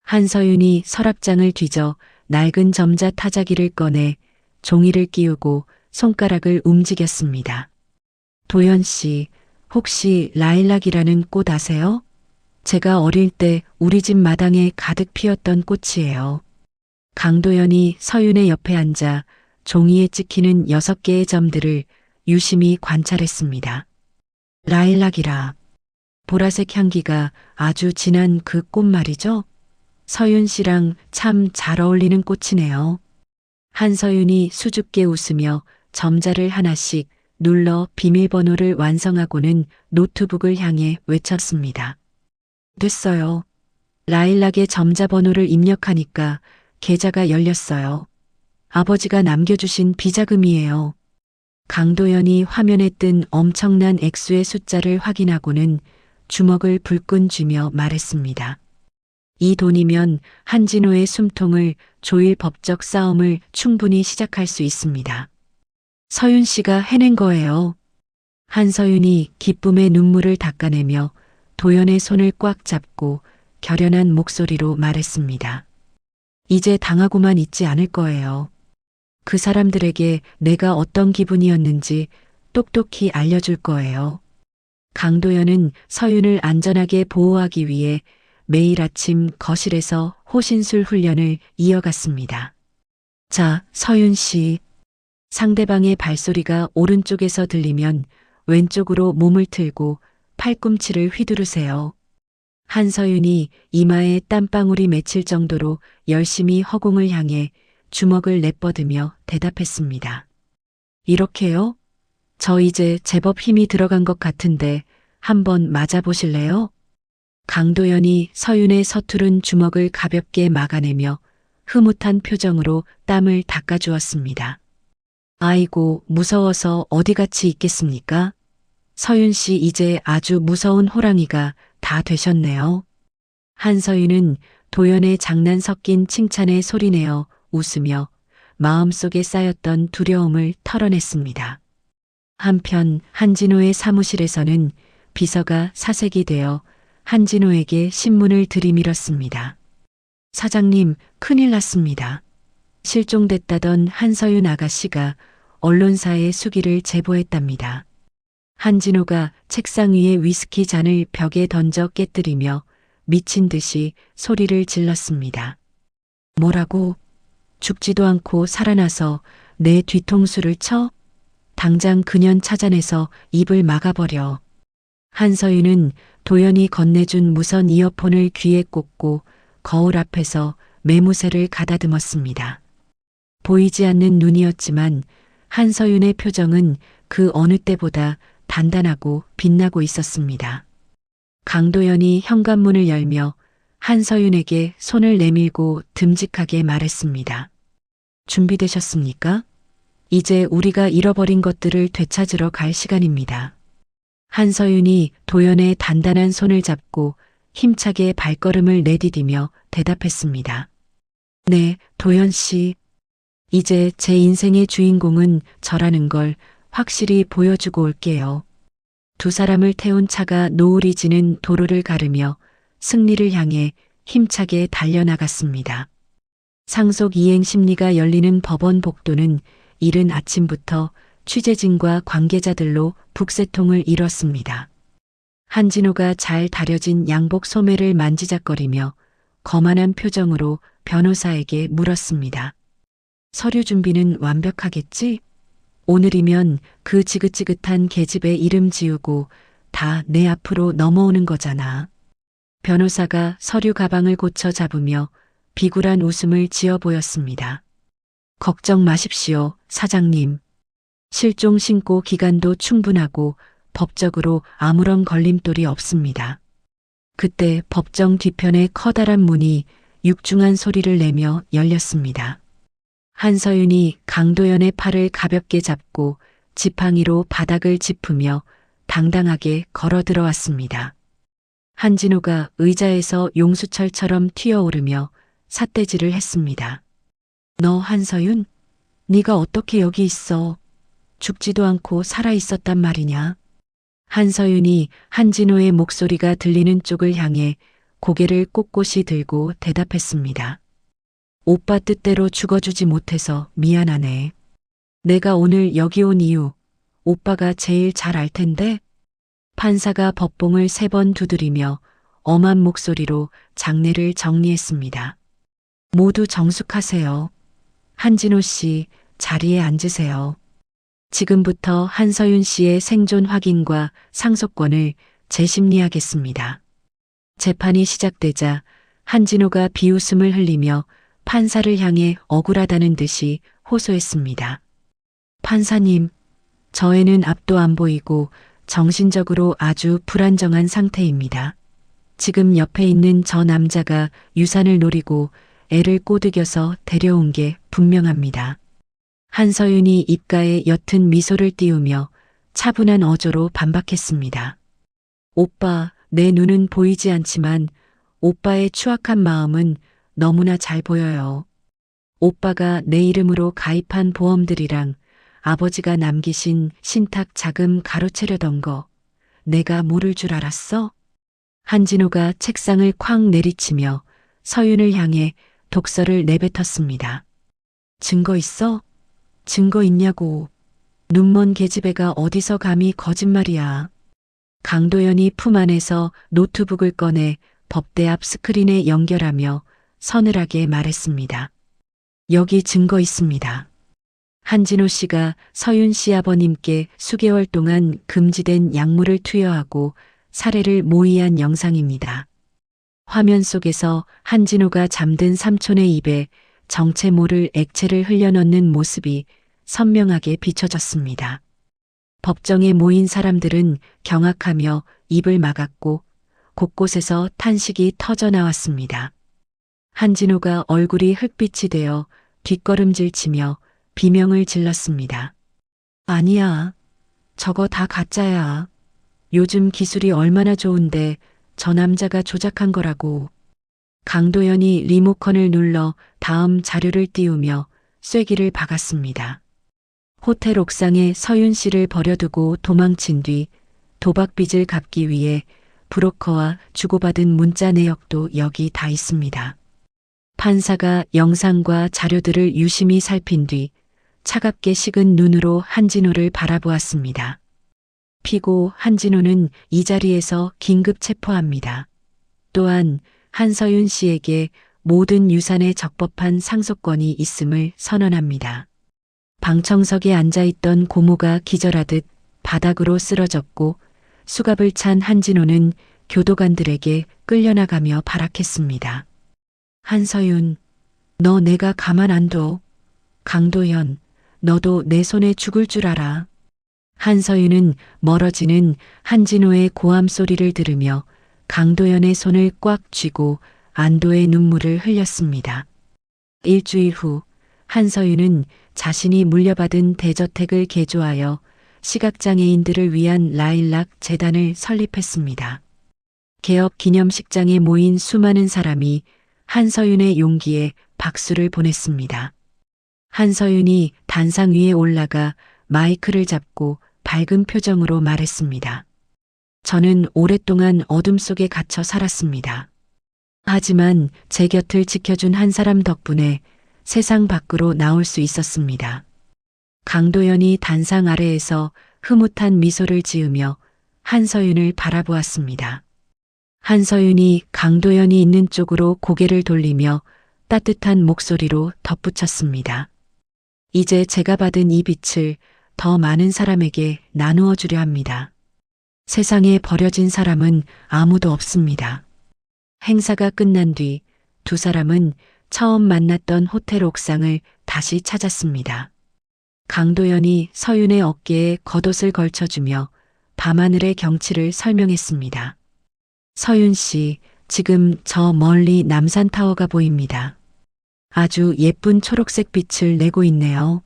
한서윤이 서랍장을 뒤져 낡은 점자 타자기를 꺼내 종이를 끼우고 손가락을 움직였습니다. 도연 씨, 혹시 라일락이라는 꽃 아세요? 제가 어릴 때 우리 집 마당에 가득 피었던 꽃이에요. 강도연이 서윤의 옆에 앉아 종이에 찍히는 6개의 점들을 유심히 관찰했습니다. 라일락이라. 보라색 향기가 아주 진한 그 꽃 말이죠? 서윤 씨랑 참 잘 어울리는 꽃이네요. 한서윤이 수줍게 웃으며 점자를 하나씩 눌러 비밀번호를 완성하고는 노트북을 향해 외쳤습니다. 됐어요. 라일락의 점자 번호를 입력하니까 계좌가 열렸어요. 아버지가 남겨주신 비자금이에요. 강도연이 화면에 뜬 엄청난 액수의 숫자를 확인하고는 주먹을 불끈 쥐며 말했습니다. 이 돈이면 한진호의 숨통을 조일 법적 싸움을 충분히 시작할 수 있습니다. 서윤 씨가 해낸 거예요. 한서윤이 기쁨의 눈물을 닦아내며 도연의 손을 꽉 잡고 결연한 목소리로 말했습니다. 이제 당하고만 있지 않을 거예요. 그 사람들에게 내가 어떤 기분이었는지 똑똑히 알려줄 거예요. 강도연은 서윤을 안전하게 보호하기 위해 매일 아침 거실에서 호신술 훈련을 이어갔습니다. 자, 서윤 씨. 상대방의 발소리가 오른쪽에서 들리면 왼쪽으로 몸을 틀고 팔꿈치를 휘두르세요. 한서윤이 이마에 땀방울이 맺힐 정도로 열심히 허공을 향해 주먹을 내뻗으며 대답했습니다. 이렇게요? 저 이제 제법 힘이 들어간 것 같은데 한번 맞아보실래요? 강도연이 서윤의 서투른 주먹을 가볍게 막아내며 흐뭇한 표정으로 땀을 닦아주었습니다. 아이고, 무서워서 어디같이 있겠습니까? 서윤 씨 이제 아주 무서운 호랑이가 다 되셨네요. 한서윤은 도연의 장난 섞인 칭찬에 소리내어 웃으며 마음속에 쌓였던 두려움을 털어냈습니다. 한편 한진호의 사무실에서는 비서가 사색이 되어 한진호에게 신문을 들이밀었습니다. 사장님, 큰일 났습니다. 실종됐다던 한서윤 아가씨가 언론사에 수기를 제보했답니다. 한진호가 책상 위에 위스키 잔을 벽에 던져 깨뜨리며 미친 듯이 소리를 질렀습니다. 뭐라고? 죽지도 않고 살아나서 내 뒤통수를 쳐? 당장 그년 찾아내서 입을 막아버려. 한서윤은 도연이 건네준 무선 이어폰을 귀에 꽂고 거울 앞에서 매무새를 가다듬었습니다. 보이지 않는 눈이었지만 한서윤의 표정은 그 어느 때보다 단단하고 빛나고 있었습니다. 강도연이 현관문을 열며 한서윤에게 손을 내밀고 듬직하게 말했습니다. 준비되셨습니까? 이제 우리가 잃어버린 것들을 되찾으러 갈 시간입니다. 한서윤이 도연의 단단한 손을 잡고 힘차게 발걸음을 내디디며 대답했습니다. 네, 도연 씨. 이제 제 인생의 주인공은 저라는 걸 확실히 보여주고 올게요. 두 사람을 태운 차가 노을이 지는 도로를 가르며 승리를 향해 힘차게 달려나갔습니다. 상속 이행 심리가 열리는 법원 복도는 이른 아침부터 취재진과 관계자들로 북새통을 이뤘습니다. 한진호가 잘 다려진 양복 소매를 만지작거리며 거만한 표정으로 변호사에게 물었습니다. 서류 준비는 완벽하겠지? 오늘이면 그 지긋지긋한 계집에 이름 지우고 다 내 앞으로 넘어오는 거잖아. 변호사가 서류 가방을 고쳐 잡으며 비굴한 웃음을 지어 보였습니다. 걱정 마십시오, 사장님. 실종 신고 기간도 충분하고 법적으로 아무런 걸림돌이 없습니다. 그때 법정 뒤편에 커다란 문이 육중한 소리를 내며 열렸습니다. 한서윤이 강도연의 팔을 가볍게 잡고 지팡이로 바닥을 짚으며 당당하게 걸어 들어왔습니다. 한진호가 의자에서 용수철처럼 튀어오르며 삿대질을 했습니다. 너 한서윤? 네가 어떻게 여기 있어? 죽지도 않고 살아 있었단 말이냐? 한서윤이 한진호의 목소리가 들리는 쪽을 향해 고개를 꼿꼿이 들고 대답했습니다. 오빠 뜻대로 죽어주지 못해서 미안하네. 내가 오늘 여기 온 이유, 오빠가 제일 잘 알 텐데? 판사가 법봉을 3번 두드리며 엄한 목소리로 장례를 정리했습니다. 모두 정숙하세요. 한진호 씨, 자리에 앉으세요. 지금부터 한서윤 씨의 생존 확인과 상속권을 재심리하겠습니다. 재판이 시작되자 한진호가 비웃음을 흘리며 판사를 향해 억울하다는 듯이 호소했습니다. 판사님, 저에는 앞도 안 보이고 정신적으로 아주 불안정한 상태입니다. 지금 옆에 있는 저 남자가 유산을 노리고 애를 꼬드겨서 데려온 게 분명합니다. 한서윤이 입가에 옅은 미소를 띄우며 차분한 어조로 반박했습니다. 오빠, 내 눈은 보이지 않지만 오빠의 추악한 마음은 너무나 잘 보여요. 오빠가 내 이름으로 가입한 보험들이랑 아버지가 남기신 신탁 자금 가로채려던 거 내가 모를 줄 알았어? 한진호가 책상을 쾅 내리치며 서윤을 향해 독서를 내뱉었습니다. 증거 있어? 증거 있냐고. 눈먼 계집애가 어디서 감히 거짓말이야. 강도연이 품 안에서 노트북을 꺼내 법대 앞 스크린에 연결하며 서늘하게 말했습니다. 여기 증거 있습니다. 한진호 씨가 서윤 씨 아버님께 수개월 동안 금지된 약물을 투여하고 살해를 모의한 영상입니다. 화면 속에서 한진호가 잠든 삼촌의 입에 정체 모를 액체를 흘려넣는 모습이 선명하게 비춰졌습니다. 법정에 모인 사람들은 경악하며 입을 막았고 곳곳에서 탄식이 터져 나왔습니다. 한진호가 얼굴이 흙빛이 되어 뒷걸음질치며 비명을 질렀습니다. 아니야. 저거 다 가짜야. 요즘 기술이 얼마나 좋은데 저 남자가 조작한 거라고. 강도연이 리모컨을 눌러 다음 자료를 띄우며 쐐기를 박았습니다. 호텔 옥상에 서윤 씨를 버려두고 도망친 뒤 도박빚을 갚기 위해 브로커와 주고받은 문자 내역도 여기 다 있습니다. 판사가 영상과 자료들을 유심히 살핀 뒤 차갑게 식은 눈으로 한진호를 바라보았습니다. 피고 한진호는 이 자리에서 긴급 체포합니다. 또한 한서윤 씨에게 모든 유산에 적법한 상속권이 있음을 선언합니다. 방청석에 앉아있던 고모가 기절하듯 바닥으로 쓰러졌고 수갑을 찬 한진호는 교도관들에게 끌려나가며 발악했습니다. 한서윤, 너 내가 가만 안 둬. 강도연, 너도 내 손에 죽을 줄 알아. 한서윤은 멀어지는 한진호의 고함 소리를 들으며 강도연의 손을 꽉 쥐고 안도의 눈물을 흘렸습니다. 일주일 후 한서윤은 자신이 물려받은 대저택을 개조하여 시각장애인들을 위한 라일락 재단을 설립했습니다. 개업 기념식장에 모인 수많은 사람이 한서윤의 용기에 박수를 보냈습니다. 한서윤이 단상 위에 올라가 마이크를 잡고 밝은 표정으로 말했습니다. 저는 오랫동안 어둠 속에 갇혀 살았습니다. 하지만 제 곁을 지켜준 한 사람 덕분에 세상 밖으로 나올 수 있었습니다. 강도연이 단상 아래에서 흐뭇한 미소를 지으며 한서윤을 바라보았습니다. 한서윤이 강도연이 있는 쪽으로 고개를 돌리며 따뜻한 목소리로 덧붙였습니다. 이제 제가 받은 이 빛을 더 많은 사람에게 나누어 주려 합니다. 세상에 버려진 사람은 아무도 없습니다. 행사가 끝난 뒤 두 사람은 처음 만났던 호텔 옥상을 다시 찾았습니다. 강도연이 서윤의 어깨에 겉옷을 걸쳐주며 밤하늘의 경치를 설명했습니다. 서윤 씨, 지금 저 멀리 남산타워가 보입니다. 아주 예쁜 초록색 빛을 내고 있네요.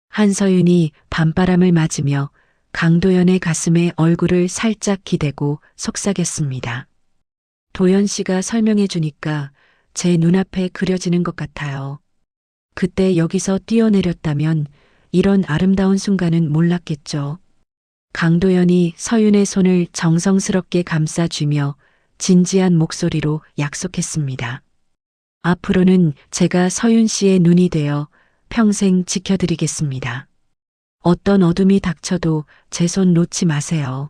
한서윤이 밤바람을 맞으며 강도연의 가슴에 얼굴을 살짝 기대고 속삭였습니다. 도연 씨가 설명해 주니까 제 눈앞에 그려지는 것 같아요. 그때 여기서 뛰어내렸다면 이런 아름다운 순간은 몰랐겠죠. 강도연이 서윤의 손을 정성스럽게 감싸주며 진지한 목소리로 약속했습니다. 앞으로는 제가 서윤 씨의 눈이 되어 평생 지켜드리겠습니다. 어떤 어둠이 닥쳐도 제 손 놓지 마세요.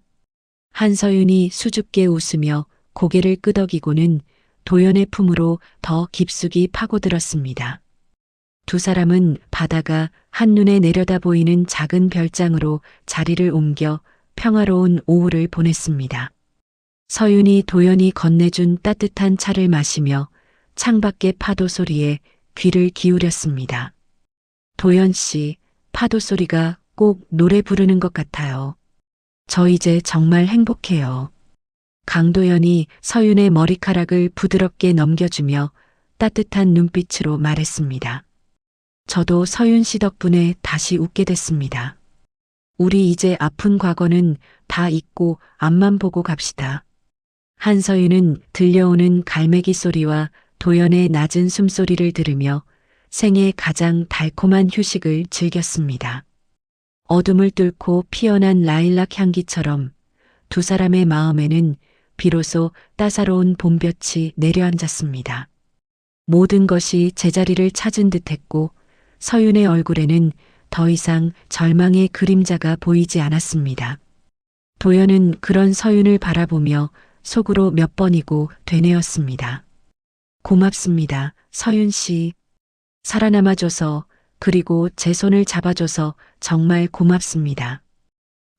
한서윤이 수줍게 웃으며 고개를 끄덕이고는 도연의 품으로 더 깊숙이 파고들었습니다. 두 사람은 바다가 한눈에 내려다 보이는 작은 별장으로 자리를 옮겨 평화로운 오후를 보냈습니다. 서윤이 도연이 건네준 따뜻한 차를 마시며 창밖의 파도 소리에 귀를 기울였습니다. 도연 씨, 파도 소리가 꼭 노래 부르는 것 같아요. 저 이제 정말 행복해요. 강도연이 서윤의 머리카락을 부드럽게 넘겨주며 따뜻한 눈빛으로 말했습니다. 저도 서윤 씨 덕분에 다시 웃게 됐습니다. 우리 이제 아픈 과거는 다 잊고 앞만 보고 갑시다. 한서윤은 들려오는 갈매기 소리와 도연의 낮은 숨소리를 들으며 생애 가장 달콤한 휴식을 즐겼습니다. 어둠을 뚫고 피어난 라일락 향기처럼 두 사람의 마음에는 비로소 따사로운 봄볕이 내려앉았습니다. 모든 것이 제자리를 찾은 듯했고 서윤의 얼굴에는 더 이상 절망의 그림자가 보이지 않았습니다. 도연은 그런 서윤을 바라보며 속으로 몇 번이고 되뇌었습니다. 고맙습니다, 서윤 씨. 살아남아줘서, 그리고 제 손을 잡아줘서 정말 고맙습니다.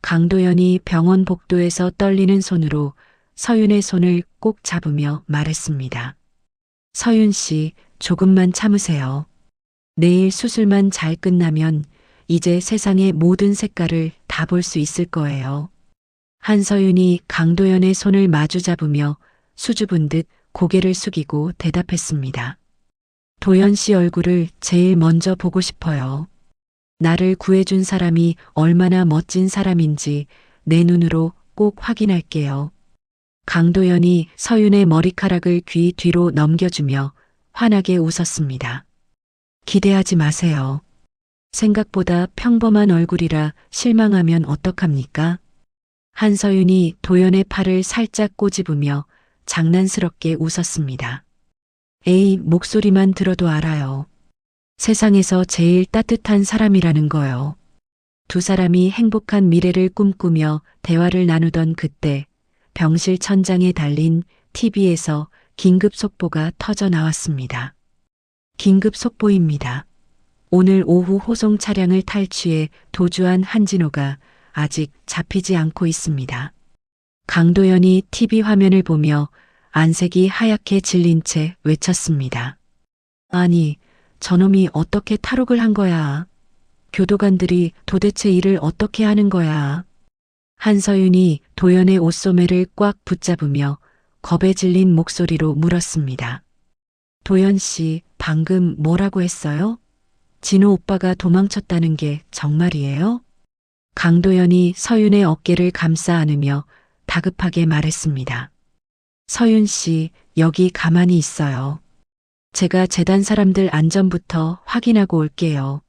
강도연이 병원 복도에서 떨리는 손으로 서윤의 손을 꼭 잡으며 말했습니다. 서윤 씨, 조금만 참으세요. 내일 수술만 잘 끝나면 이제 세상의 모든 색깔을 다 볼 수 있을 거예요. 한서윤이 강도연의 손을 마주 잡으며 수줍은 듯 고개를 숙이고 대답했습니다. 도연 씨 얼굴을 제일 먼저 보고 싶어요. 나를 구해준 사람이 얼마나 멋진 사람인지 내 눈으로 꼭 확인할게요. 강도연이 서윤의 머리카락을 귀 뒤로 넘겨주며 환하게 웃었습니다. 기대하지 마세요. 생각보다 평범한 얼굴이라 실망하면 어떡합니까? 한서윤이 도연의 팔을 살짝 꼬집으며 장난스럽게 웃었습니다. 에이, 목소리만 들어도 알아요. 세상에서 제일 따뜻한 사람이라는 거요. 두 사람이 행복한 미래를 꿈꾸며 대화를 나누던 그때 병실 천장에 달린 TV에서 긴급 속보가 터져 나왔습니다. 긴급 속보입니다. 오늘 오후 호송 차량을 탈취해 도주한 한진호가 아직 잡히지 않고 있습니다. 강도연이 TV 화면을 보며 안색이 하얗게 질린 채 외쳤습니다. 아니, 저놈이 어떻게 탈옥을 한 거야? 교도관들이 도대체 일을 어떻게 하는 거야? 한서윤이 도연의 옷소매를 꽉 붙잡으며 겁에 질린 목소리로 물었습니다. 도연 씨, 방금 뭐라고 했어요? 진호 오빠가 도망쳤다는 게 정말이에요? 강도연이 서윤의 어깨를 감싸 안으며 다급하게 말했습니다. 서윤 씨, 여기 가만히 있어요. 제가 재단 사람들 안전부터 확인하고 올게요.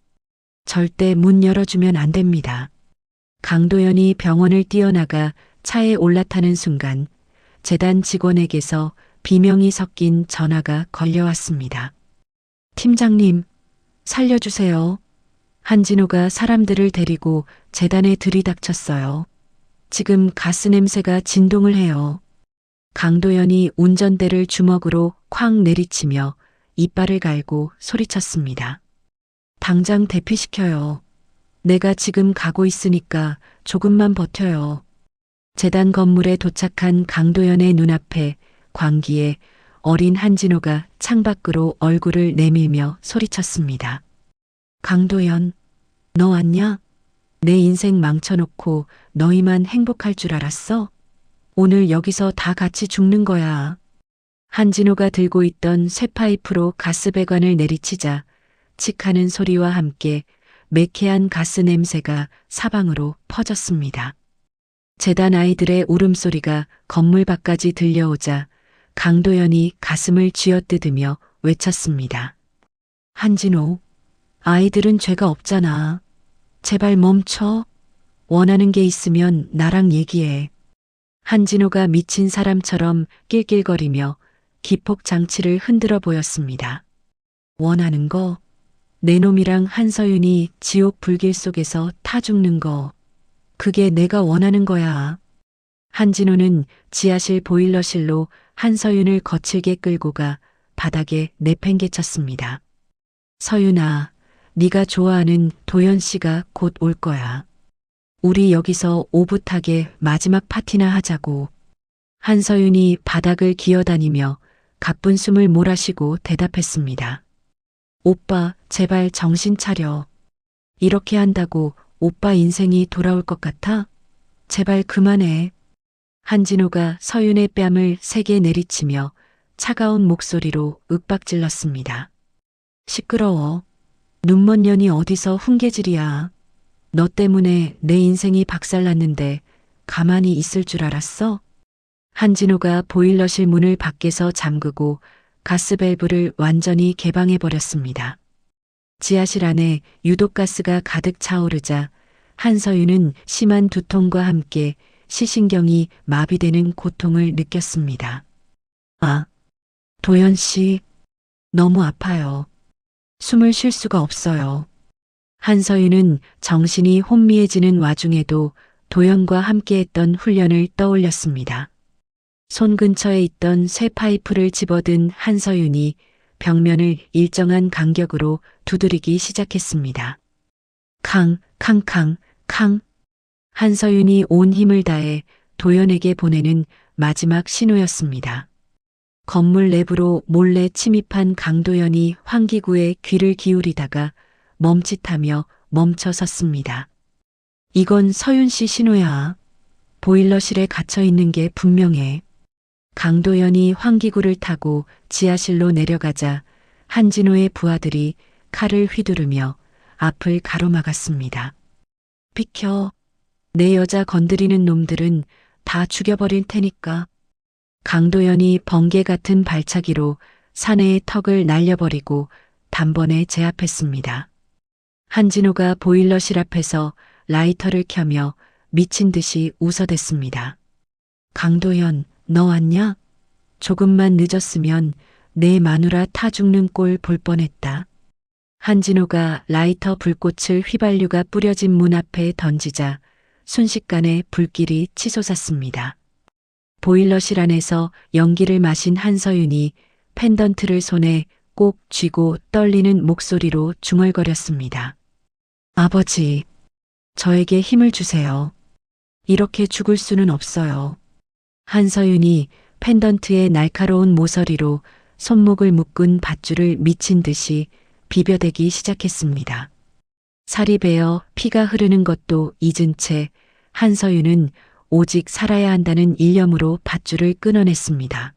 절대 문 열어주면 안 됩니다. 강도연이 병원을 뛰어나가 차에 올라타는 순간 재단 직원에게서 비명이 섞인 전화가 걸려왔습니다. 팀장님, 살려주세요. 한진호가 사람들을 데리고 재단에 들이닥쳤어요. 지금 가스 냄새가 진동을 해요. 강도연이 운전대를 주먹으로 쾅 내리치며 이빨을 갈고 소리쳤습니다. 당장 대피시켜요. 내가 지금 가고 있으니까 조금만 버텨요. 재단 건물에 도착한 강도연의 눈앞에 광기에 어린 한진호가 창밖으로 얼굴을 내밀며 소리쳤습니다. 강도연, 너 왔냐? 내 인생 망쳐놓고 너희만 행복할 줄 알았어? 오늘 여기서 다 같이 죽는 거야. 한진호가 들고 있던 쇠파이프로 가스배관을 내리치자 칙하는 소리와 함께 매캐한 가스 냄새가 사방으로 퍼졌습니다. 재단 아이들의 울음소리가 건물 밖까지 들려오자 강도연이 가슴을 쥐어뜯으며 외쳤습니다. 한진호, 아이들은 죄가 없잖아. 제발 멈춰. 원하는 게 있으면 나랑 얘기해. 한진호가 미친 사람처럼 낄낄거리며 기폭 장치를 흔들어 보였습니다. 원하는 거? 내 놈이랑 한서윤이 지옥 불길 속에서 타 죽는 거. 그게 내가 원하는 거야. 한진호는 지하실 보일러실로 한서윤을 거칠게 끌고 가 바닥에 내팽개쳤습니다. 서윤아, 네가 좋아하는 도연 씨가 곧 올 거야. 우리 여기서 오붓하게 마지막 파티나 하자고. 한서윤이 바닥을 기어다니며 가쁜 숨을 몰아쉬고 대답했습니다. 오빠, 제발 정신 차려. 이렇게 한다고 오빠 인생이 돌아올 것 같아? 제발 그만해. 한진호가 서윤의 뺨을 세게 내리치며 차가운 목소리로 윽박질렀습니다. 시끄러워. 눈먼 년이 어디서 훈계질이야. 너 때문에 내 인생이 박살났는데 가만히 있을 줄 알았어? 한진호가 보일러실 문을 밖에서 잠그고 가스밸브를 완전히 개방해버렸습니다. 지하실 안에 유독가스가 가득 차오르자 한서윤은 심한 두통과 함께 시신경이 마비되는 고통을 느꼈습니다. 아, 도연 씨, 너무 아파요. 숨을 쉴 수가 없어요. 한서윤은 정신이 혼미해지는 와중에도 도연과 함께했던 훈련을 떠올렸습니다. 손 근처에 있던 쇠파이프를 집어든 한서윤이 벽면을 일정한 간격으로 두드리기 시작했습니다. 캉, 캉캉, 캉. 한서윤이 온 힘을 다해 도연에게 보내는 마지막 신호였습니다. 건물 내부로 몰래 침입한 강도연이 환기구에 귀를 기울이다가 멈칫하며 멈춰 섰습니다. 이건 서윤 씨 신호야. 보일러실에 갇혀 있는 게 분명해. 강도연이 환기구를 타고 지하실로 내려가자 한진호의 부하들이 칼을 휘두르며 앞을 가로막았습니다. 비켜. 내 여자 건드리는 놈들은 다 죽여버릴 테니까. 강도연이 번개 같은 발차기로 사내의 턱을 날려버리고 단번에 제압했습니다. 한진호가 보일러실 앞에서 라이터를 켜며 미친 듯이 웃어댔습니다. 강도연, 너 왔냐? 조금만 늦었으면 내 마누라 타 죽는 꼴 볼 뻔했다. 한진호가 라이터 불꽃을 휘발유가 뿌려진 문 앞에 던지자 순식간에 불길이 치솟았습니다. 보일러실 안에서 연기를 마신 한서윤이 펜던트를 손에 꼭 쥐고 떨리는 목소리로 중얼거렸습니다. 아버지, 저에게 힘을 주세요. 이렇게 죽을 수는 없어요. 한서윤이 펜던트의 날카로운 모서리로 손목을 묶은 밧줄을 미친 듯이 비벼대기 시작했습니다. 살이 베어 피가 흐르는 것도 잊은 채 한서윤은 오직 살아야 한다는 일념으로 밧줄을 끊어냈습니다.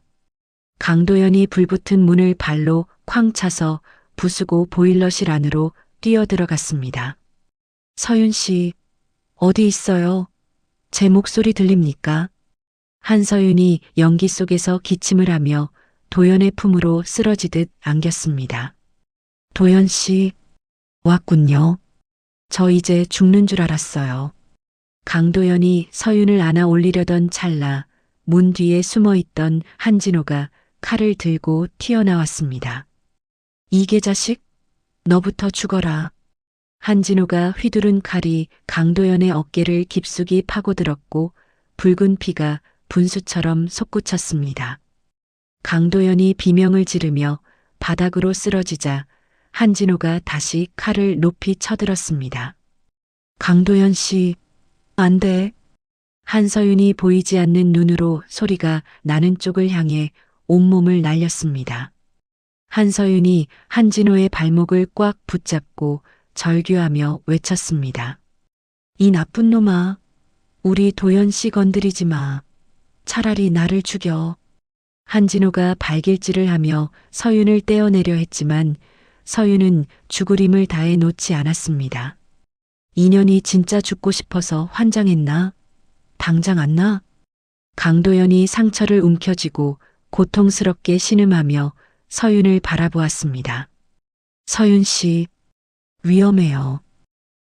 강도연이 불붙은 문을 발로 쾅 차서 부수고 보일러실 안으로 뛰어들어갔습니다. 서윤 씨, 어디 있어요? 제 목소리 들립니까? 한서윤이 연기 속에서 기침을 하며 도연의 품으로 쓰러지듯 안겼습니다. 도연 씨, 왔군요. 저 이제 죽는 줄 알았어요. 강도연이 서윤을 안아 올리려던 찰나 문 뒤에 숨어 있던 한진호가 칼을 들고 튀어나왔습니다. 이계 자식, 너부터 죽어라. 한진호가 휘두른 칼이 강도연의 어깨를 깊숙이 파고들었고 붉은 피가 분수처럼 솟구쳤습니다. 강도연이 비명을 지르며 바닥으로 쓰러지자 한진호가 다시 칼을 높이 쳐들었습니다. 강도연 씨, 안 돼. 한서윤이 보이지 않는 눈으로 소리가 나는 쪽을 향해 온몸을 날렸습니다. 한서윤이 한진호의 발목을 꽉 붙잡고 절규하며 외쳤습니다. 이 나쁜 놈아, 우리 도연 씨 건드리지 마. 차라리 나를 죽여. 한진호가 발길질을 하며 서윤을 떼어내려 했지만 서윤은 죽을 힘을 다해 놓지 않았습니다. 인연이 진짜 죽고 싶어서 환장했나? 당장 안 나? 강도연이 상처를 움켜쥐고 고통스럽게 신음하며 서윤을 바라보았습니다. 서윤 씨, 위험해요.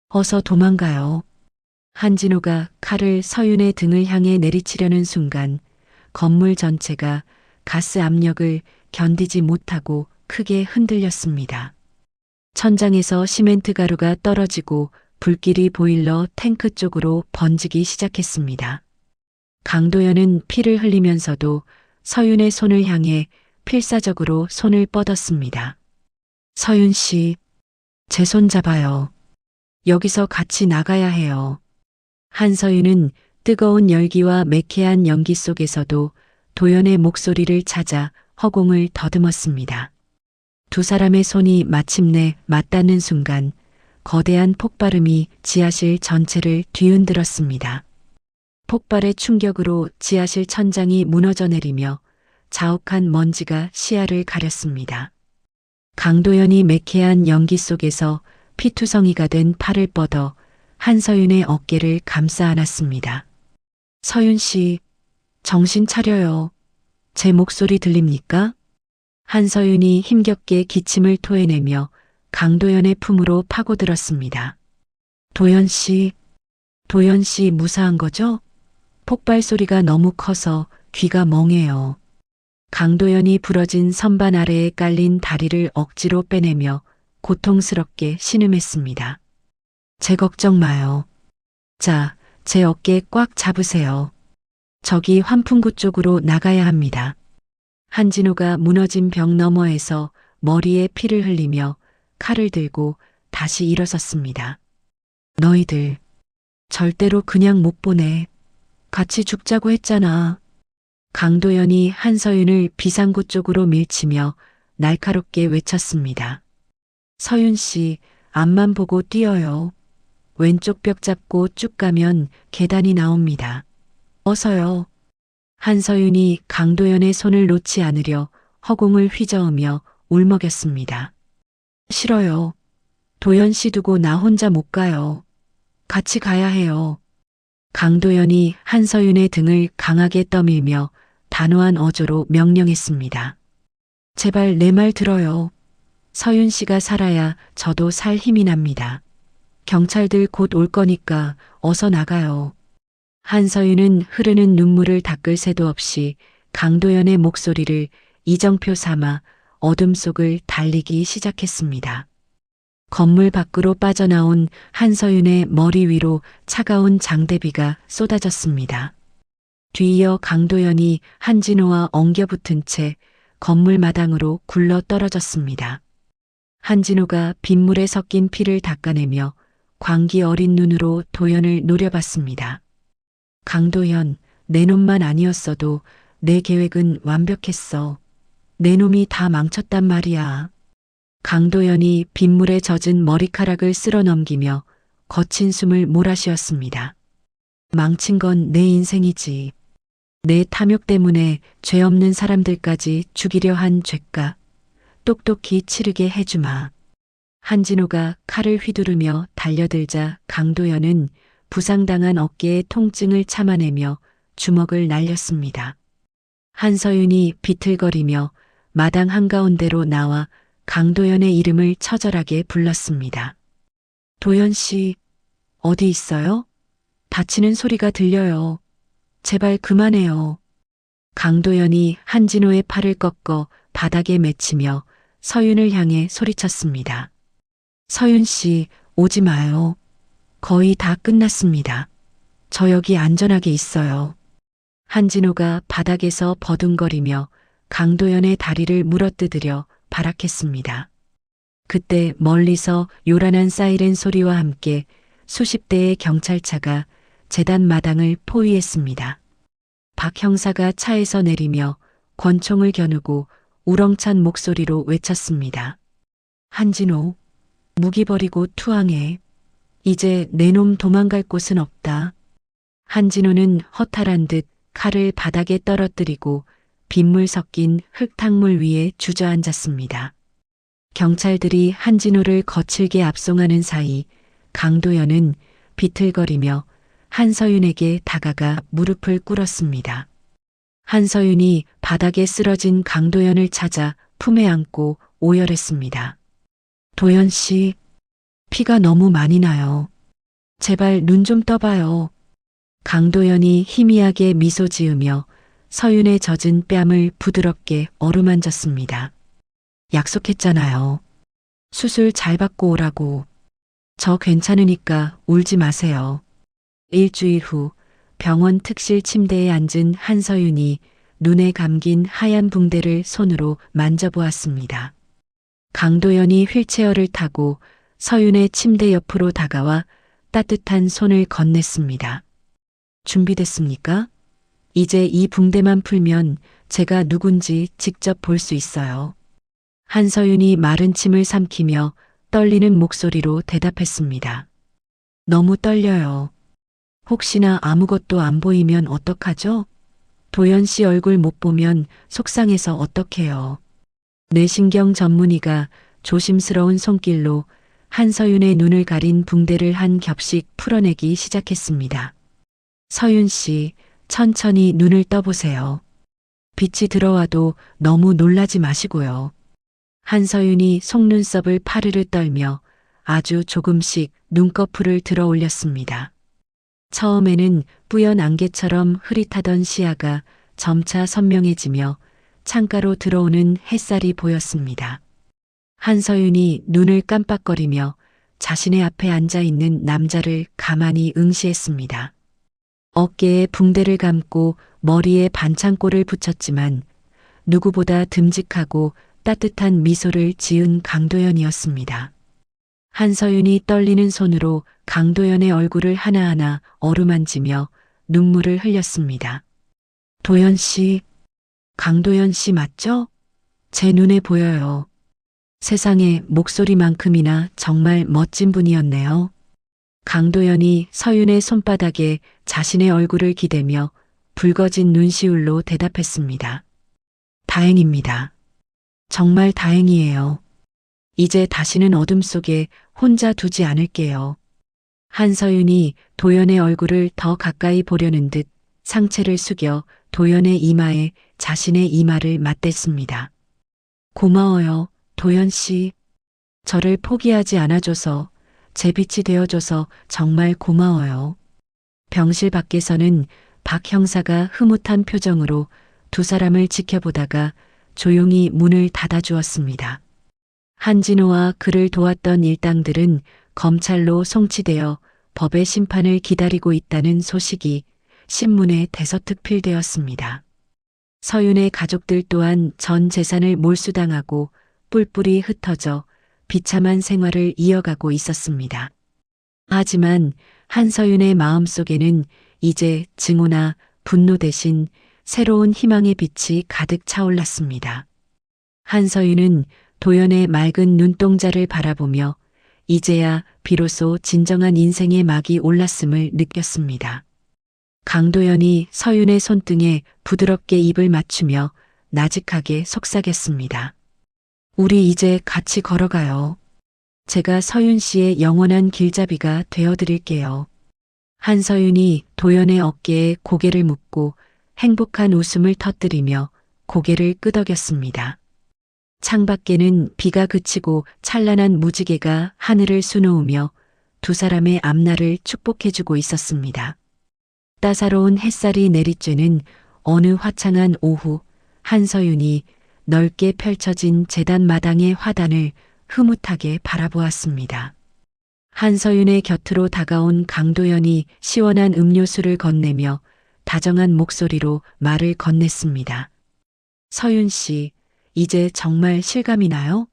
어서 도망가요. 한진호가 칼을 서윤의 등을 향해 내리치려는 순간 건물 전체가 가스 압력을 견디지 못하고 크게 흔들렸습니다. 천장에서 시멘트 가루가 떨어지고 불길이 보일러 탱크 쪽으로 번지기 시작했습니다. 강도연은 피를 흘리면서도 서윤의 손을 향해 필사적으로 손을 뻗었습니다. 서윤 씨, 제 손 잡아요. 여기서 같이 나가야 해요. 한서윤은 뜨거운 열기와 매캐한 연기 속에서도 도연의 목소리를 찾아 허공을 더듬었습니다. 두 사람의 손이 마침내 맞닿는 순간 거대한 폭발음이 지하실 전체를 뒤흔들었습니다. 폭발의 충격으로 지하실 천장이 무너져 내리며 자욱한 먼지가 시야를 가렸습니다. 강도연이 매캐한 연기 속에서 피투성이가 된 팔을 뻗어 한서윤의 어깨를 감싸 안았습니다. 서윤 씨, 정신 차려요. 제 목소리 들립니까? 한서윤이 힘겹게 기침을 토해내며 강도연의 품으로 파고들었습니다. 도연 씨 무사한 거죠? 폭발 소리가 너무 커서 귀가 멍해요. 강도연이 부러진 선반 아래에 깔린 다리를 억지로 빼내며 고통스럽게 신음했습니다. 제 걱정 마요. 자, 제 어깨 꽉 잡으세요. 저기 환풍구 쪽으로 나가야 합니다. 한진호가 무너진 벽 너머에서 머리에 피를 흘리며 칼을 들고 다시 일어섰습니다. 너희들 절대로 그냥 못 보내. 같이 죽자고 했잖아. 강도연이 한서윤을 비상구 쪽으로 밀치며 날카롭게 외쳤습니다. 서윤 씨, 앞만 보고 뛰어요. 왼쪽 벽 잡고 쭉 가면 계단이 나옵니다. 어서요. 한서윤이 강도연의 손을 놓지 않으려 허공을 휘저으며 울먹였습니다. 싫어요. 도연 씨 두고 나 혼자 못 가요. 같이 가야 해요. 강도연이 한서윤의 등을 강하게 떠밀며 단호한 어조로 명령했습니다. 제발 내 말 들어요. 서윤 씨가 살아야 저도 살 힘이 납니다. 경찰들 곧 올 거니까 어서 나가요. 한서윤은 흐르는 눈물을 닦을 새도 없이 강도연의 목소리를 이정표 삼아 어둠 속을 달리기 시작했습니다. 건물 밖으로 빠져나온 한서윤의 머리 위로 차가운 장대비가 쏟아졌습니다. 뒤이어 강도연이 한진호와 엉겨붙은 채 건물 마당으로 굴러 떨어졌습니다. 한진호가 빗물에 섞인 피를 닦아내며 광기 어린 눈으로 도연을 노려봤습니다. 강도연, 내 놈만 아니었어도 내 계획은 완벽했어. 내 놈이 다 망쳤단 말이야. 강도연이 빗물에 젖은 머리카락을 쓸어 넘기며 거친 숨을 몰아쉬었습니다. 망친 건 내 인생이지. 내 탐욕 때문에 죄 없는 사람들까지 죽이려 한 죄값 똑똑히 치르게 해주마. 한진호가 칼을 휘두르며 달려들자 강도연은 부상당한 어깨의 통증을 참아내며 주먹을 날렸습니다. 한서윤이 비틀거리며 마당 한가운데로 나와 강도연의 이름을 처절하게 불렀습니다. 도연 씨, 어디 있어요? 다치는 소리가 들려요. 제발 그만해요. 강도연이 한진호의 팔을 꺾어 바닥에 맺히며 서윤을 향해 소리쳤습니다. 서윤 씨, 오지 마요. 거의 다 끝났습니다. 저 여기 안전하게 있어요. 한진호가 바닥에서 버둥거리며 강도연의 다리를 물어뜯으려 발악했습니다. 그때 멀리서 요란한 사이렌 소리와 함께 수십 대의 경찰차가 재단 마당을 포위했습니다. 박 형사가 차에서 내리며 권총을 겨누고 우렁찬 목소리로 외쳤습니다. 한진호, 무기 버리고 투항해. 이제 내 놈 도망갈 곳은 없다. 한진호는 허탈한 듯 칼을 바닥에 떨어뜨리고 빗물 섞인 흙탕물 위에 주저앉았습니다. 경찰들이 한진호를 거칠게 압송하는 사이 강도연은 비틀거리며 한서윤에게 다가가 무릎을 꿇었습니다. 한서윤이 바닥에 쓰러진 강도연을 찾아 품에 안고 오열했습니다. 도연 씨, 피가 너무 많이 나요. 제발 눈 좀 떠봐요. 강도연이 희미하게 미소 지으며 서윤의 젖은 뺨을 부드럽게 어루만졌습니다. 약속했잖아요. 수술 잘 받고 오라고. 저 괜찮으니까 울지 마세요. 일주일 후 병원 특실 침대에 앉은 한서윤이 눈에 감긴 하얀 붕대를 손으로 만져보았습니다. 강도연이 휠체어를 타고 서윤의 침대 옆으로 다가와 따뜻한 손을 건넸습니다. 준비됐습니까? 이제 이 붕대만 풀면 제가 누군지 직접 볼 수 있어요. 한서윤이 마른 침을 삼키며 떨리는 목소리로 대답했습니다. 너무 떨려요. 혹시나 아무것도 안 보이면 어떡하죠? 도연 씨 얼굴 못 보면 속상해서 어떡해요. 뇌신경 전문의가 조심스러운 손길로 한서윤의 눈을 가린 붕대를 한 겹씩 풀어내기 시작했습니다. 서윤 씨, 천천히 눈을 떠보세요. 빛이 들어와도 너무 놀라지 마시고요. 한서윤이 속눈썹을 파르르 떨며 아주 조금씩 눈꺼풀을 들어 올렸습니다. 처음에는 뿌연 안개처럼 흐릿하던 시야가 점차 선명해지며 창가로 들어오는 햇살이 보였습니다. 한서윤이 눈을 깜빡거리며 자신의 앞에 앉아 있는 남자를 가만히 응시했습니다. 어깨에 붕대를 감고 머리에 반창고를 붙였지만 누구보다 듬직하고 따뜻한 미소를 지은 강도연이었습니다. 한서윤이 떨리는 손으로 강도연의 얼굴을 하나하나 어루만지며 눈물을 흘렸습니다. 도연 씨, 강도연 씨 맞죠? 제 눈에 보여요. 세상에 목소리만큼이나 정말 멋진 분이었네요. 강도연이 서윤의 손바닥에 자신의 얼굴을 기대며 붉어진 눈시울로 대답했습니다. 다행입니다. 정말 다행이에요. 이제 다시는 어둠 속에 혼자 두지 않을게요. 한서윤이 도연의 얼굴을 더 가까이 보려는 듯 상체를 숙여 도연의 이마에 자신의 이마를 맞댔습니다. 고마워요, 도연 씨. 저를 포기하지 않아줘서, 제 빛이 되어줘서 정말 고마워요. 병실 밖에서는 박 형사가 흐뭇한 표정으로 두 사람을 지켜보다가 조용히 문을 닫아주었습니다. 한진호와 그를 도왔던 일당들은 검찰로 송치되어 법의 심판을 기다리고 있다는 소식이 신문에 대서특필되었습니다. 서윤의 가족들 또한 전 재산을 몰수당하고 뿔뿔이 흩어져 비참한 생활을 이어가고 있었습니다. 하지만 한서윤의 마음속에는 이제 증오나 분노 대신 새로운 희망의 빛이 가득 차올랐습니다. 한서윤은 도연의 맑은 눈동자를 바라보며 이제야 비로소 진정한 인생의 막이 올랐음을 느꼈습니다. 강도연이 서윤의 손등에 부드럽게 입을 맞추며 나직하게 속삭였습니다. 우리 이제 같이 걸어가요. 제가 서윤 씨의 영원한 길잡이가 되어드릴게요. 한서윤이 도연의 어깨에 고개를 묻고 행복한 웃음을 터뜨리며 고개를 끄덕였습니다. 창밖에는 비가 그치고 찬란한 무지개가 하늘을 수놓으며 두 사람의 앞날을 축복해주고 있었습니다. 따사로운 햇살이 내리쬐는 어느 화창한 오후, 한서윤이 넓게 펼쳐진 재단 마당의 화단을 흐뭇하게 바라보았습니다. 한서윤의 곁으로 다가온 강도연이 시원한 음료수를 건네며 다정한 목소리로 말을 건넸습니다. 서윤 씨, 이제 정말 실감이 나요?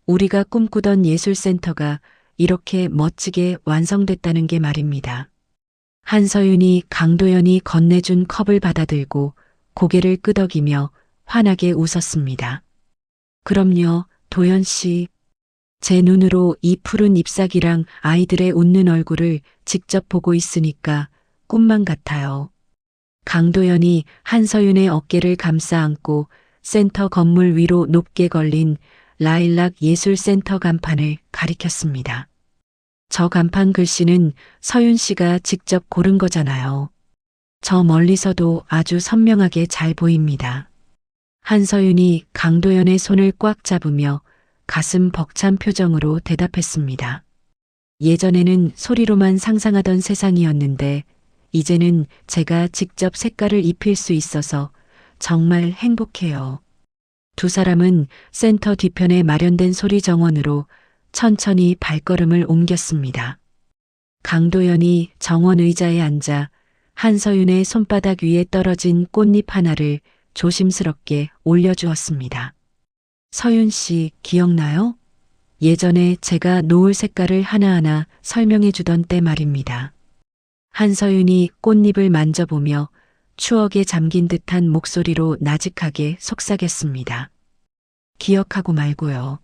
우리가 꿈꾸던 예술센터가 이렇게 멋지게 완성됐다는 게 말입니다. 한서윤이 강도연이 건네준 컵을 받아들고 고개를 끄덕이며 환하게 웃었습니다. 그럼요, 도연 씨. 제 눈으로 이 푸른 잎사귀랑 아이들의 웃는 얼굴을 직접 보고 있으니까 꿈만 같아요. 강도연이 한서윤의 어깨를 감싸 안고 센터 건물 위로 높게 걸린 라일락 예술센터 간판을 가리켰습니다. 저 간판 글씨는 서윤 씨가 직접 고른 거잖아요. 저 멀리서도 아주 선명하게 잘 보입니다. 한서윤이 강도연의 손을 꽉 잡으며 가슴 벅찬 표정으로 대답했습니다. 예전에는 소리로만 상상하던 세상이었는데 이제는 제가 직접 색깔을 입힐 수 있어서 정말 행복해요. 두 사람은 센터 뒤편에 마련된 소리 정원으로 천천히 발걸음을 옮겼습니다. 강도연이 정원 의자에 앉아 한서윤의 손바닥 위에 떨어진 꽃잎 하나를 조심스럽게 올려주었습니다. 서윤 씨 기억나요? 예전에 제가 노을 색깔을 하나하나 설명해 주던 때 말입니다. 한서윤이 꽃잎을 만져보며 추억에 잠긴 듯한 목소리로 나직하게 속삭였습니다. 기억하고 말고요.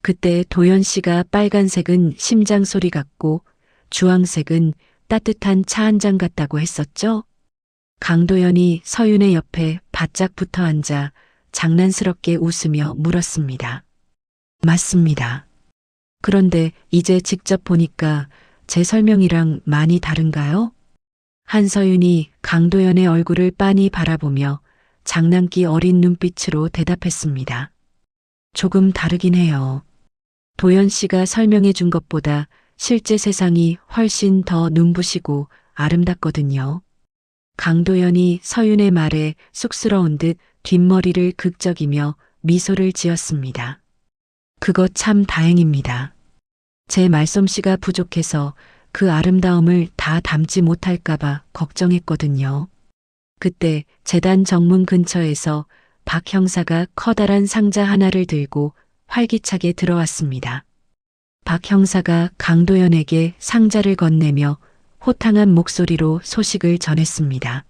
그때 도연 씨가 빨간색은 심장 소리 같고 주황색은 따뜻한 차 한 잔 같다고 했었죠? 강도연이 서윤의 옆에 바짝 붙어 앉아 장난스럽게 웃으며 물었습니다. 맞습니다. 그런데 이제 직접 보니까 제 설명이랑 많이 다른가요? 한서윤이 강도연의 얼굴을 빤히 바라보며 장난기 어린 눈빛으로 대답했습니다. 조금 다르긴 해요. 도연 씨가 설명해 준 것보다 실제 세상이 훨씬 더 눈부시고 아름답거든요. 강도연이 서윤의 말에 쑥스러운 듯 뒷머리를 극적이며 미소를 지었습니다. 그거 참 다행입니다. 제 말솜씨가 부족해서 그 아름다움을 다 담지 못할까봐 걱정했거든요. 그때 재단 정문 근처에서 박 형사가 커다란 상자 하나를 들고 활기차게 들어왔습니다. 박 형사가 강도연에게 상자를 건네며 호탕한 목소리로 소식을 전했습니다.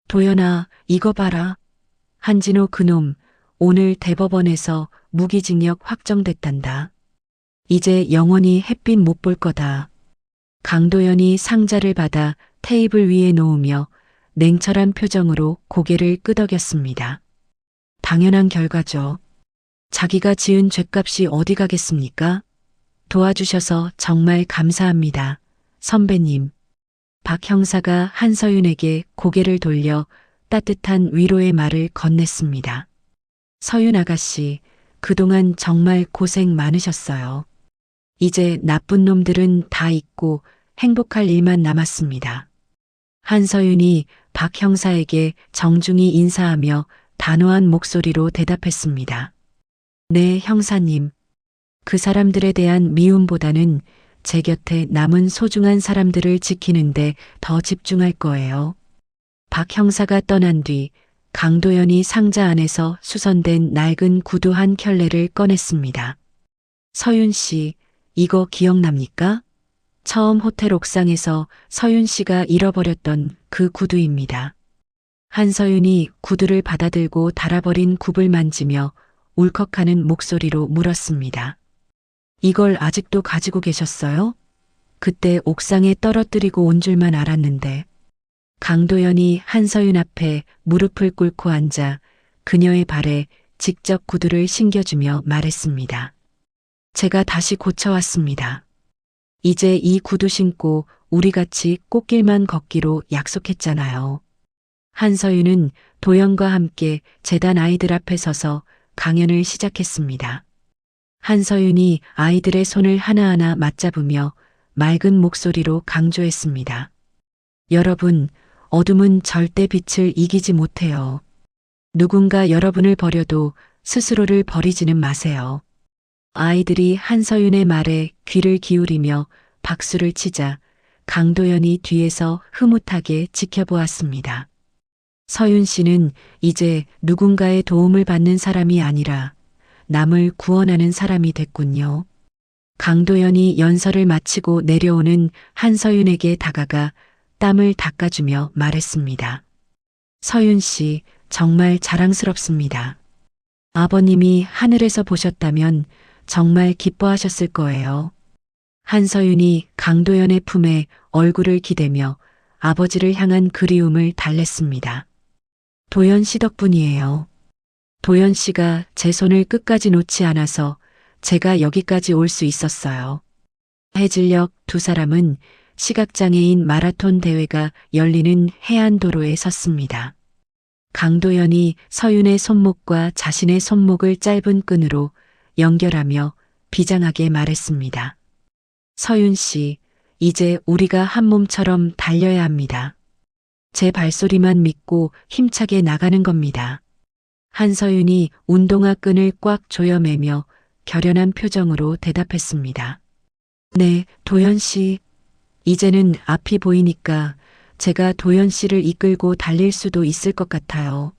도연아, 이거 봐라. 한진호 그놈 오늘 대법원에서 무기징역 확정됐단다. 이제 영원히 햇빛 못 볼 거다. 강도연이 상자를 받아 테이블 위에 놓으며 냉철한 표정으로 고개를 끄덕였습니다. 당연한 결과죠. 자기가 지은 죗값이 어디 가겠습니까? 도와주셔서 정말 감사합니다. 선배님. 박 형사가 한서윤에게 고개를 돌려 따뜻한 위로의 말을 건넸습니다. 서윤 아가씨, 그동안 정말 고생 많으셨어요. 이제 나쁜 놈들은 다 잊고 행복할 일만 남았습니다. 한서윤이 박 형사에게 정중히 인사하며 단호한 목소리로 대답했습니다. 네, 형사님. 그 사람들에 대한 미움보다는 제 곁에 남은 소중한 사람들을 지키는데 더 집중할 거예요. 박 형사가 떠난 뒤 강도연이 상자 안에서 수선된 낡은 구두 한 켤레를 꺼냈습니다. 서윤 씨, 이거 기억납니까? 처음 호텔 옥상에서 서윤 씨가 잃어버렸던 그 구두입니다. 한서윤이 구두를 받아들고 달아버린 굽을 만지며 울컥하는 목소리로 물었습니다. 이걸 아직도 가지고 계셨어요? 그때 옥상에 떨어뜨리고 온 줄만 알았는데. 강도연이 한서윤 앞에 무릎을 꿇고 앉아 그녀의 발에 직접 구두를 신겨주며 말했습니다. 제가 다시 고쳐왔습니다. 이제 이 구두 신고 우리 같이 꽃길만 걷기로 약속했잖아요. 한서윤은 도연과 함께 재단 아이들 앞에 서서 강연을 시작했습니다. 한서윤이 아이들의 손을 하나하나 맞잡으며 맑은 목소리로 강조했습니다. 여러분, 어둠은 절대 빛을 이기지 못해요. 누군가 여러분을 버려도 스스로를 버리지는 마세요. 아이들이 한서윤의 말에 귀를 기울이며 박수를 치자 강도연이 뒤에서 흐뭇하게 지켜보았습니다. 서윤 씨는 이제 누군가의 도움을 받는 사람이 아니라 남을 구원하는 사람이 됐군요. 강도연이 연설을 마치고 내려오는 한서윤에게 다가가 땀을 닦아주며 말했습니다. 서윤 씨, 정말 자랑스럽습니다. 아버님이 하늘에서 보셨다면 정말 기뻐하셨을 거예요. 한서윤이 강도연의 품에 얼굴을 기대며 아버지를 향한 그리움을 달랬습니다. 도연 씨 덕분이에요. 도연 씨가 제 손을 끝까지 놓지 않아서 제가 여기까지 올 수 있었어요. 해질녘 두 사람은 시각장애인 마라톤 대회가 열리는 해안도로에 섰습니다. 강도연이 서윤의 손목과 자신의 손목을 짧은 끈으로 연결하며 비장하게 말했습니다. 서윤 씨, 이제 우리가 한 몸처럼 달려야 합니다. 제 발소리만 믿고 힘차게 나가는 겁니다. 한서윤이 운동화 끈을 꽉 조여매며 결연한 표정으로 대답했습니다. 네, 도연 씨. 이제는 앞이 보이니까 제가 도연 씨를 이끌고 달릴 수도 있을 것 같아요.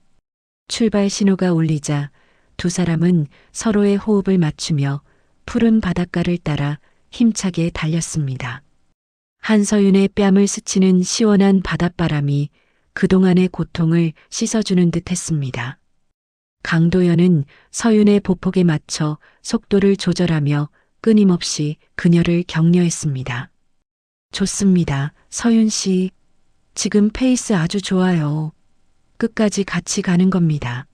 출발 신호가 울리자 두 사람은 서로의 호흡을 맞추며 푸른 바닷가를 따라 힘차게 달렸습니다. 한서윤의 뺨을 스치는 시원한 바닷바람이 그동안의 고통을 씻어주는 듯 했습니다. 강도연은 서윤의 보폭에 맞춰 속도를 조절하며 끊임없이 그녀를 격려했습니다. 좋습니다, 서윤 씨. 지금 페이스 아주 좋아요. 끝까지 같이 가는 겁니다.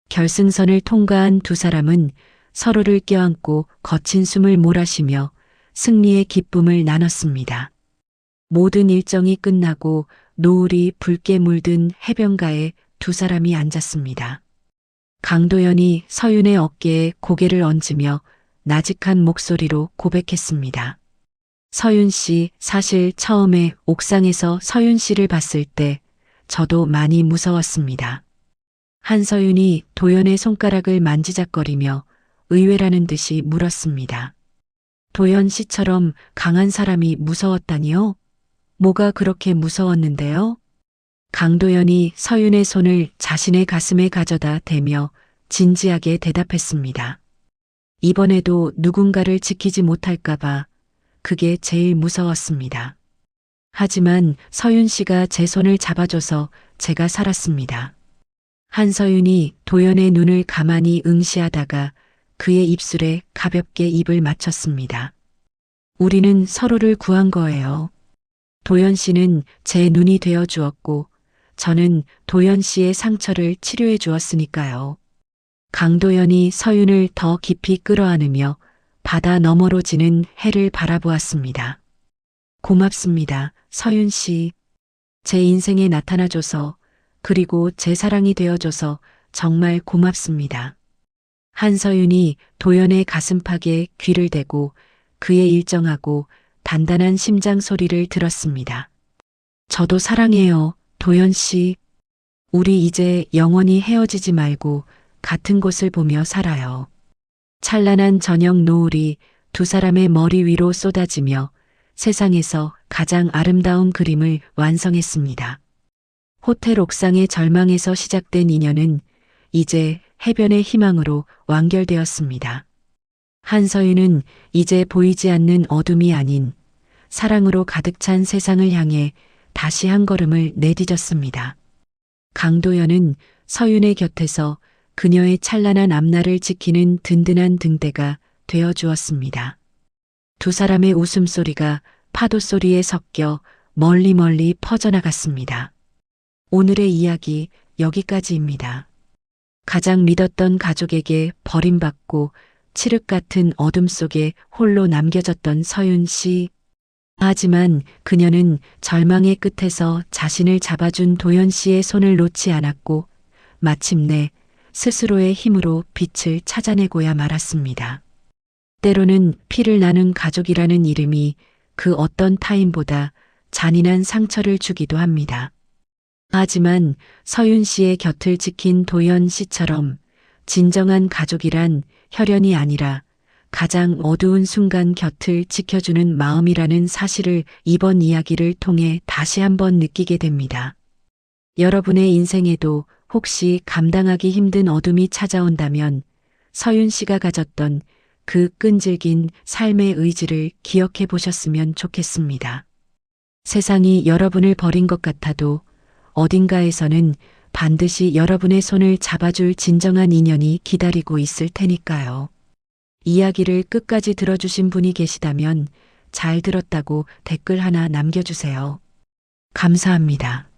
결승선을 통과한 두 사람은 서로를 껴안고 거친 숨을 몰아쉬며 승리의 기쁨을 나눴습니다. 모든 일정이 끝나고 노을이 붉게 물든 해변가에 두 사람이 앉았습니다. 강도연이 서윤의 어깨에 고개를 얹으며 나직한 목소리로 고백했습니다. 서윤 씨, 사실 처음에 옥상에서 서윤 씨를 봤을 때 저도 많이 무서웠습니다. 한서윤이 도연의 손가락을 만지작거리며 의외라는 듯이 물었습니다. 도연 씨처럼 강한 사람이 무서웠다니요? 뭐가 그렇게 무서웠는데요? 강도연이 서윤의 손을 자신의 가슴에 가져다 대며 진지하게 대답했습니다. 이번에도 누군가를 지키지 못할까봐 그게 제일 무서웠습니다. 하지만 서윤 씨가 제 손을 잡아줘서 제가 살았습니다. 한서윤이 도연의 눈을 가만히 응시하다가 그의 입술에 가볍게 입을 맞췄습니다. 우리는 서로를 구한 거예요. 도연 씨는 제 눈이 되어 주었고 저는 도연 씨의 상처를 치료해 주었으니까요. 강도연이 서윤을 더 깊이 끌어안으며 바다 너머로 지는 해를 바라보았습니다. 고맙습니다, 서윤 씨. 제 인생에 나타나줘서 그리고 제 사랑이 되어줘서 정말 고맙습니다. 한서윤이 도연의 가슴팍에 귀를 대고 그의 일정하고 단단한 심장 소리를 들었습니다. 저도 사랑해요, 도연 씨. 우리 이제 영원히 헤어지지 말고 같은 곳을 보며 살아요. 찬란한 저녁 노을이 두 사람의 머리 위로 쏟아지며 세상에서 가장 아름다운 그림을 완성했습니다. 호텔 옥상의 절망에서 시작된 인연은 이제 해변의 희망으로 완결되었습니다. 한서윤은 이제 보이지 않는 어둠이 아닌 사랑으로 가득 찬 세상을 향해 다시 한 걸음을 내디뎠습니다. 강도연은 서윤의 곁에서 그녀의 찬란한 앞날을 지키는 든든한 등대가 되어 주었습니다. 두 사람의 웃음소리가 파도 소리에 섞여 멀리 멀리 퍼져나갔습니다. 오늘의 이야기 여기까지입니다. 가장 믿었던 가족에게 버림받고 칠흑 같은 어둠 속에 홀로 남겨졌던 서윤 씨. 하지만 그녀는 절망의 끝에서 자신을 잡아준 도연 씨의 손을 놓지 않았고 마침내 스스로의 힘으로 빛을 찾아내고야 말았습니다. 때로는 피를 나눈 가족이라는 이름이 그 어떤 타인보다 잔인한 상처를 주기도 합니다. 하지만 서윤 씨의 곁을 지킨 도연 씨처럼 진정한 가족이란 혈연이 아니라 가장 어두운 순간 곁을 지켜주는 마음이라는 사실을 이번 이야기를 통해 다시 한번 느끼게 됩니다. 여러분의 인생에도 혹시 감당하기 힘든 어둠이 찾아온다면 서윤 씨가 가졌던 그 끈질긴 삶의 의지를 기억해 보셨으면 좋겠습니다. 세상이 여러분을 버린 것 같아도 어딘가에서는 반드시 여러분의 손을 잡아줄 진정한 인연이 기다리고 있을 테니까요. 이야기를 끝까지 들어주신 분이 계시다면 잘 들었다고 댓글 하나 남겨주세요. 감사합니다.